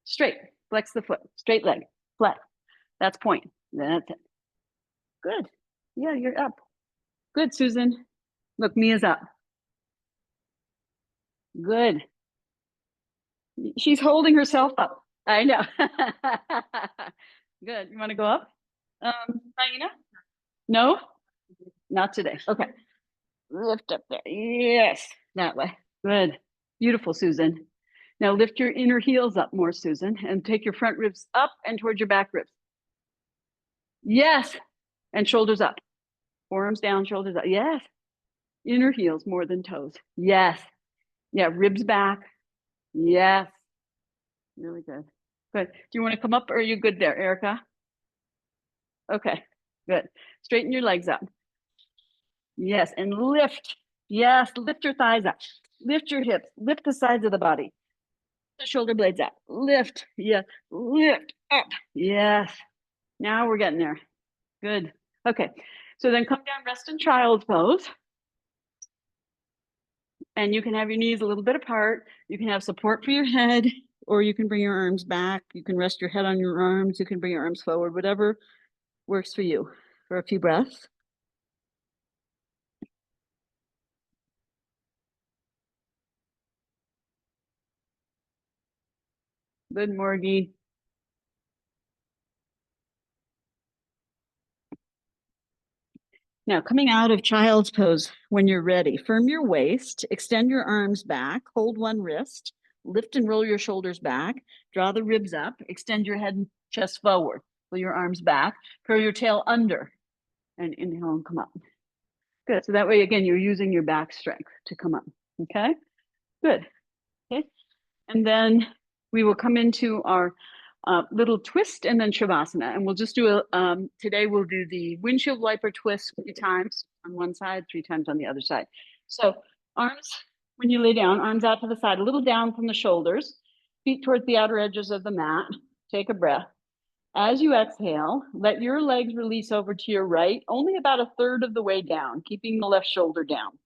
Straight. Flex the foot. Straight leg. Flat. That's point. That's it. Good. Yeah, you're up. Good, Susan. Look, Mia's up. Good. She's holding herself up. I know. Good. You want to go up? Raina? No? Not today. Okay. Lift up there. Yes. That way. Good. Beautiful, Susan. Now lift your inner heels up more, Susan, and take your front ribs up and towards your back ribs. Yes. And shoulders up. Forearms down, shoulders up. Yes. Inner heels more than toes. Yes. Yeah, ribs back. Yes. Really good. Good. Do you want to come up or are you good there, Erica? Okay, good. Straighten your legs up. Yes, and lift. Yes, lift your thighs up. Lift your hips. Lift the sides of the body. The shoulder blades up. Lift. Yes. Lift up. Yes. Now we're getting there. Good. Okay. So then come down, rest in child's pose. And you can have your knees a little bit apart. You can have support for your head, or you can bring your arms back. You can rest your head on your arms. You can bring your arms forward, whatever works for you. For a few breaths. Good, Morgie. Now, coming out of child's pose when you're ready, firm your waist, extend your arms back, hold one wrist, lift and roll your shoulders back, draw the ribs up, extend your head and chest forward, pull your arms back, curl your tail under, and inhale and come up. Good. So that way, again, you're using your back strength to come up. Okay. Good. Okay. And then we will come into our little twist and then Shavasana. And we'll just do today we'll do the windshield wiper twist 3 times on one side, 3 times on the other side. So arms, when you lay down, arms out to the side, a little down from the shoulders, feet towards the outer edges of the mat. Take a breath. As you exhale, let your legs release over to your right, only about 1/3 of the way down, keeping the left shoulder down.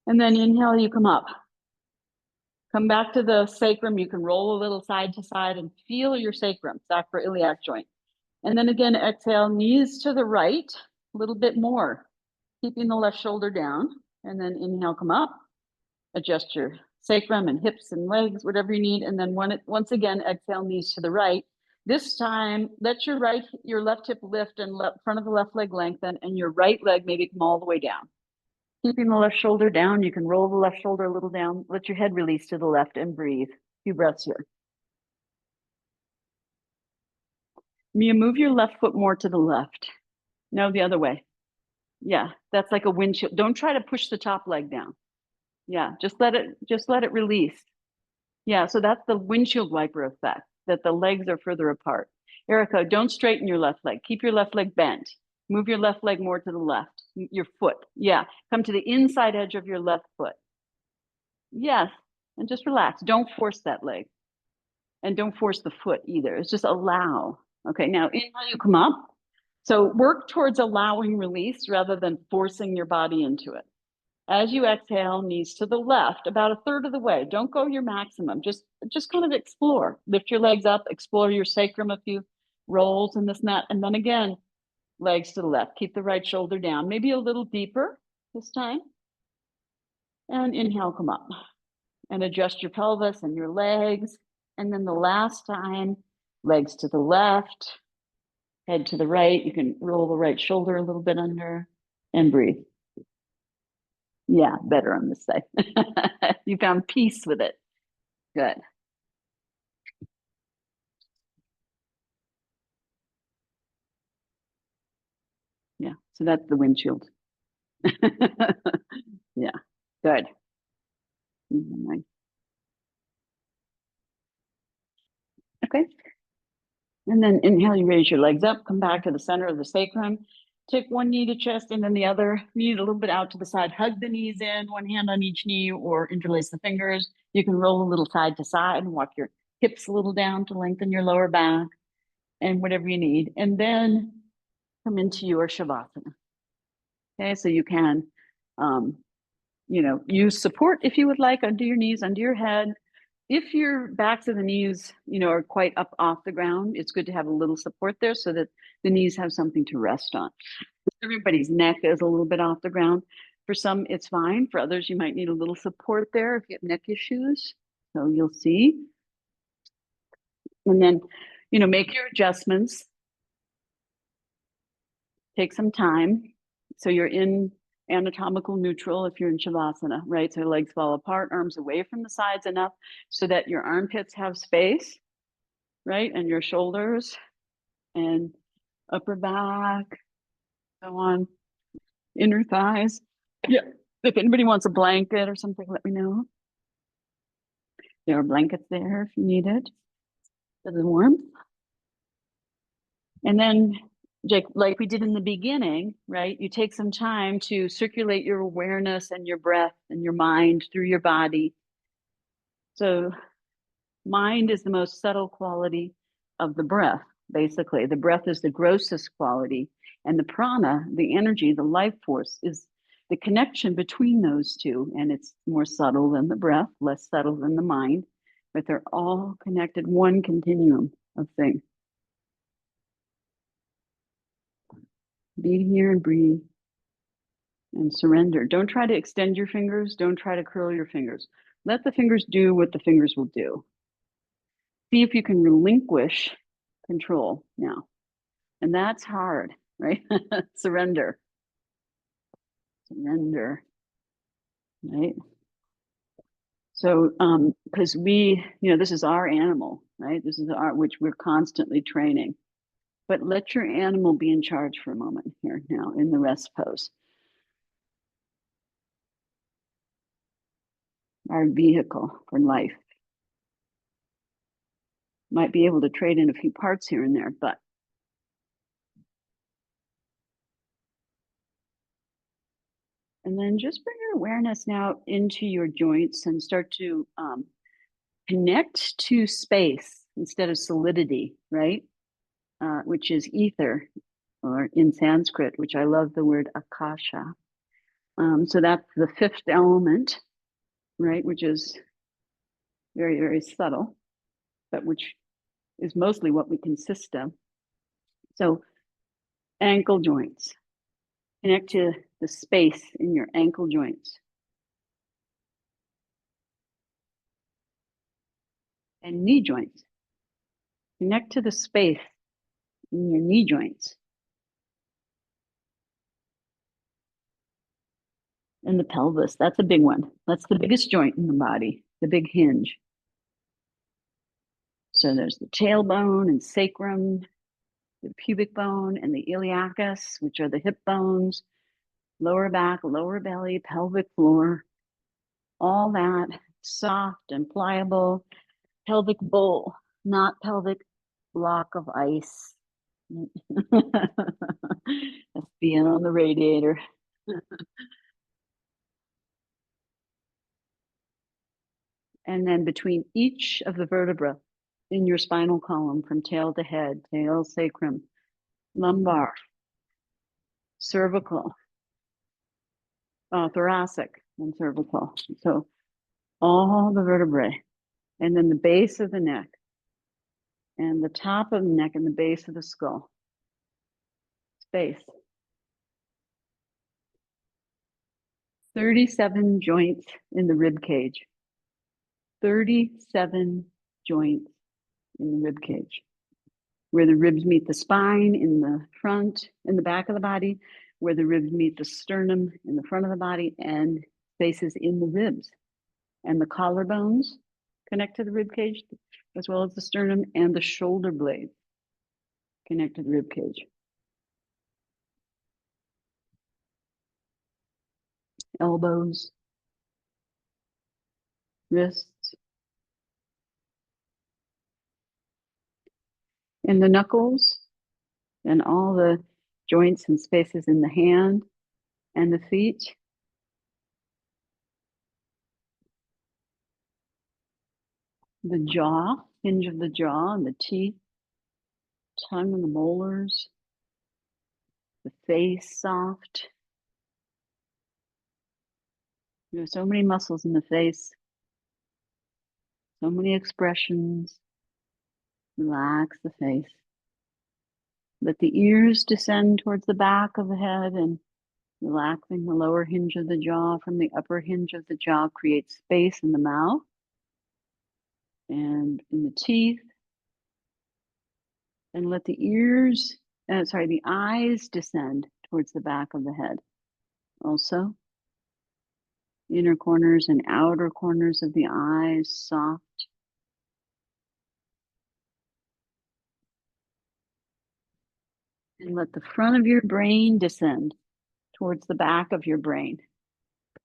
And then inhale, you come up. Come back to the sacrum. You can roll a little side to side and feel your sacrum, sacroiliac joint. And then again, exhale, knees to the right, a little bit more, keeping the left shoulder down. And then inhale, come up, adjust your sacrum and hips and legs, whatever you need. And then once again, exhale, knees to the right. This time, let your left hip lift and front of the left leg lengthen, and your right leg maybe come all the way down. Keeping the left shoulder down, you can roll the left shoulder a little down, let your head release to the left and breathe. A few breaths here. Mia, move your left foot more to the left. No, the other way. Yeah, that's like a windshield. Don't try to push the top leg down. Yeah, just let it release. Yeah, so that's the windshield wiper effect, that the legs are further apart. Erica, don't straighten your left leg. Keep your left leg bent. Move your left leg more to the left. Your foot. Yeah, come to the inside edge of your left foot. Yes, and just relax. Don't force that leg. And don't force the foot either. It's just allow. Okay, now inhale, you come up. So work towards allowing release rather than forcing your body into it. As you exhale, knees to the left, about 1/3 of the way. Don't go your maximum. Just kind of explore. Lift your legs up, explore your sacrum, a few rolls and this and that. And then again, legs to the left. Keep the right shoulder down, maybe a little deeper this time. And inhale, come up. And adjust your pelvis and your legs. And then the last time, legs to the left, head to the right. You can roll the right shoulder a little bit under and breathe. Yeah, better on this side. You found peace with it. Good. Yeah, so that's the windshield. Yeah, good. Okay. And then inhale, you raise your legs up, come back to the center of the sacrum. Take one knee to chest and then the other knee a little bit out to the side. Hug the knees in, one hand on each knee, or interlace the fingers. You can roll a little side to side and walk your hips a little down to lengthen your lower back and whatever you need. And then come into your Shavasana. Okay, so you can, use support if you would like under your knees, under your head. If your backs of the knees, are quite up off the ground, it's good to have a little support there so that the knees have something to rest on. Everybody's neck is a little bit off the ground. For some, it's fine. For others, you might need a little support there if you have neck issues. So you'll see. And then, make your adjustments. Take some time. So you're in anatomical neutral if you're in Shavasana, right? So legs fall apart, arms away from the sides enough so that your armpits have space, right? And your shoulders and upper back, so on, inner thighs. Yeah. If anybody wants a blanket or something, let me know. There are blankets there if you need it for the warmth. And then, Jake, like we did in the beginning, right? You take some time to circulate your awareness and your breath and your mind through your body. So mind is the most subtle quality of the breath, basically. The breath is the grossest quality. And the prana, the energy, the life force, is the connection between those two. And it's more subtle than the breath, less subtle than the mind, but they're all connected, one continuum of things. Be here and breathe and surrender. Don't try to extend your fingers. Don't try to curl your fingers. Let the fingers do what the fingers will do. See if you can relinquish control now. And that's hard, right? Surrender. Surrender, right? So, because this is our animal, right? This is which we're constantly training. But let your animal be in charge for a moment here now in the rest pose. Our vehicle for life. Might be able to trade in a few parts here and there, but and then just bring your awareness now into your joints and start to connect to space instead of solidity, right? Which is ether, or in Sanskrit, which I love the word akasha. So that's the fifth element, right? Which is very, very subtle, but which is mostly what we consist of. So ankle joints. Connect to the space in your ankle joints. And knee joints. Connect to the space in your knee joints. And the pelvis, that's a big one. That's the biggest joint in the body, the big hinge. So there's the tailbone and sacrum, the pubic bone and the iliacus, which are the hip bones, lower back, lower belly, pelvic floor, all that soft and pliable, pelvic bowl, not pelvic block of ice. That's being on the radiator. And then between each of the vertebrae in your spinal column, from tail to head, tail, sacrum, lumbar, cervical, thoracic, and cervical. So all the vertebrae, and then the base of the neck, and the top of the neck, and the base of the skull. Space. 37 joints in the rib cage. 37 joints in the rib cage, where the ribs meet the spine in the front, in the back of the body, where the ribs meet the sternum in the front of the body, and spaces in the ribs. And the collarbones connect to the rib cage, as well as the sternum, and the shoulder blades connect to the rib cage. Elbows, wrists, and the knuckles, and all the joints and spaces in the hand and the feet. The jaw, hinge of the jaw and the teeth, tongue and the molars, the face soft. There's so many muscles in the face, so many expressions. Relax the face. Let the ears descend towards the back of the head, and relaxing the lower hinge of the jaw from the upper hinge of the jaw creates space in the mouth and in the teeth. And let the the eyes descend towards the back of the head. Also, inner corners and outer corners of the eyes soft. And let the front of your brain descend towards the back of your brain.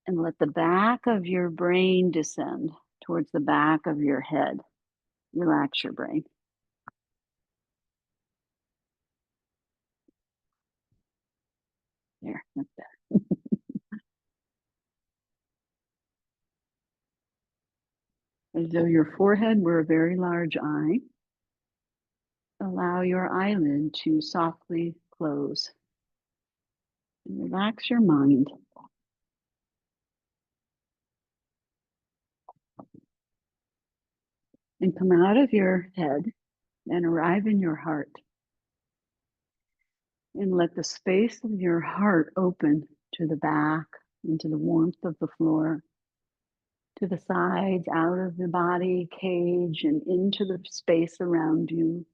And let the back of your brain descend towards the back of your head. Relax your brain. There, that's better. As though your forehead were a very large eye. Allow your eyelid to softly close. And relax your mind. And come out of your head and arrive in your heart. And let the space of your heart open to the back, into the warmth of the floor, to the sides, out of the body cage, and into the space around you,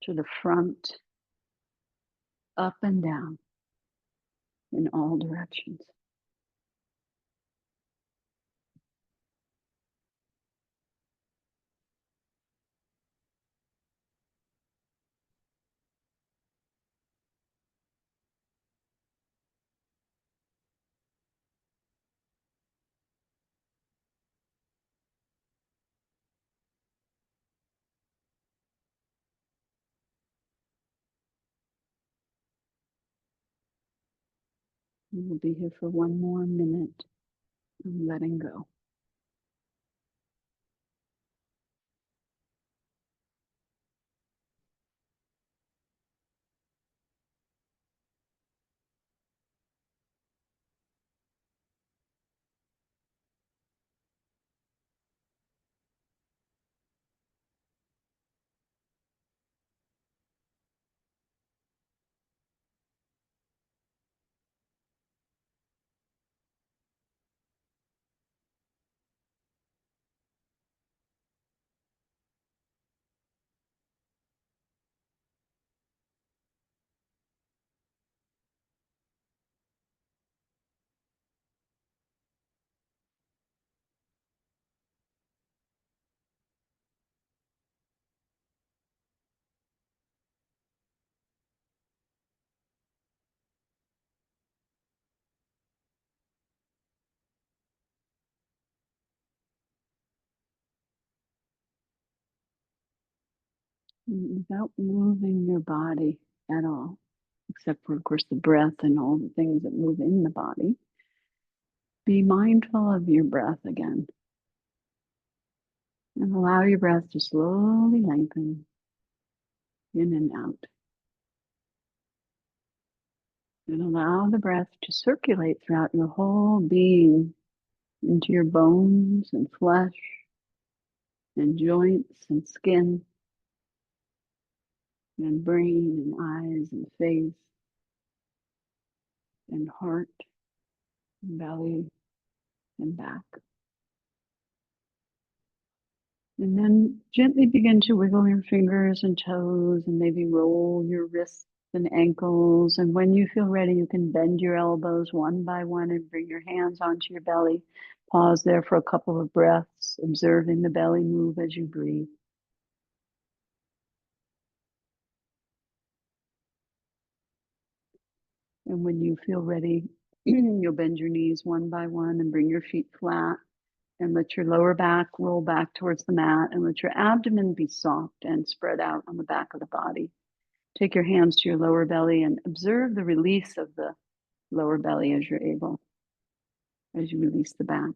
to the front, up and down, in all directions. We'll be here for one more minute. I'm letting go. Without moving your body at all, except for, of course, the breath and all the things that move in the body. Be mindful of your breath again. And allow your breath to slowly lengthen in and out. And allow the breath to circulate throughout your whole being, into your bones and flesh and joints and skin and brain and eyes and face and heart and belly and back. And then gently begin to wiggle your fingers and toes and maybe roll your wrists and ankles. And when you feel ready, you can bend your elbows one by one and bring your hands onto your belly. Pause there for a couple of breaths, observing the belly move as you breathe. And when you feel ready, you'll bend your knees one by one and bring your feet flat and let your lower back roll back towards the mat and let your abdomen be soft and spread out on the back of the body. Take your hands to your lower belly and observe the release of the lower belly as you're able, as you release the back.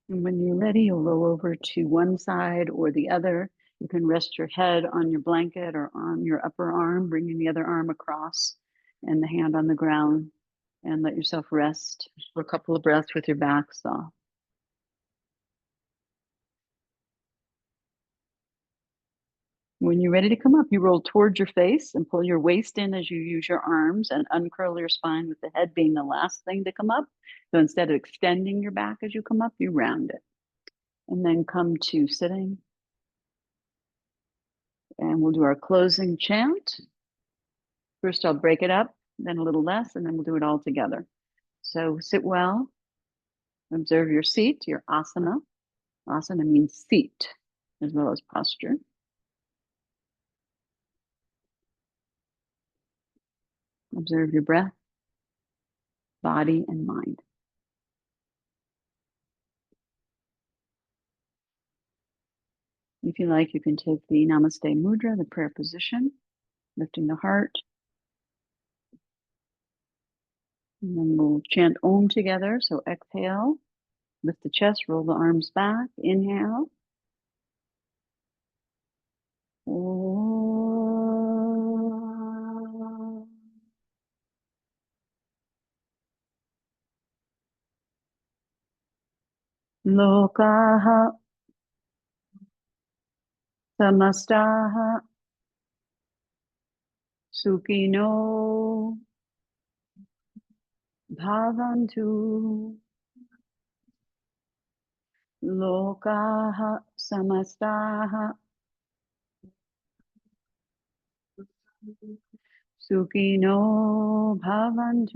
And when you're ready, you'll roll over to one side or the other. You can rest your head on your blanket or on your upper arm, bringing the other arm across and the hand on the ground, and let yourself rest for a couple of breaths with your back soft. When you're ready to come up, you roll towards your face and pull your waist in as you use your arms and uncurl your spine, with the head being the last thing to come up. So instead of extending your back as you come up, you round it. And then come to sitting. And we'll do our closing chant. First, I'll break it up, then a little less, and then we'll do it all together. So sit well, observe your seat, your asana. Asana means seat as well as posture. Observe your breath, body, and mind. If you like, you can take the Namaste Mudra, the prayer position, lifting the heart. And then we'll chant Om together. So exhale, lift the chest, roll the arms back. Inhale. Om. Lokaha samastaha sukino bhavantu. Lokaha samastaha sukino bhavantu.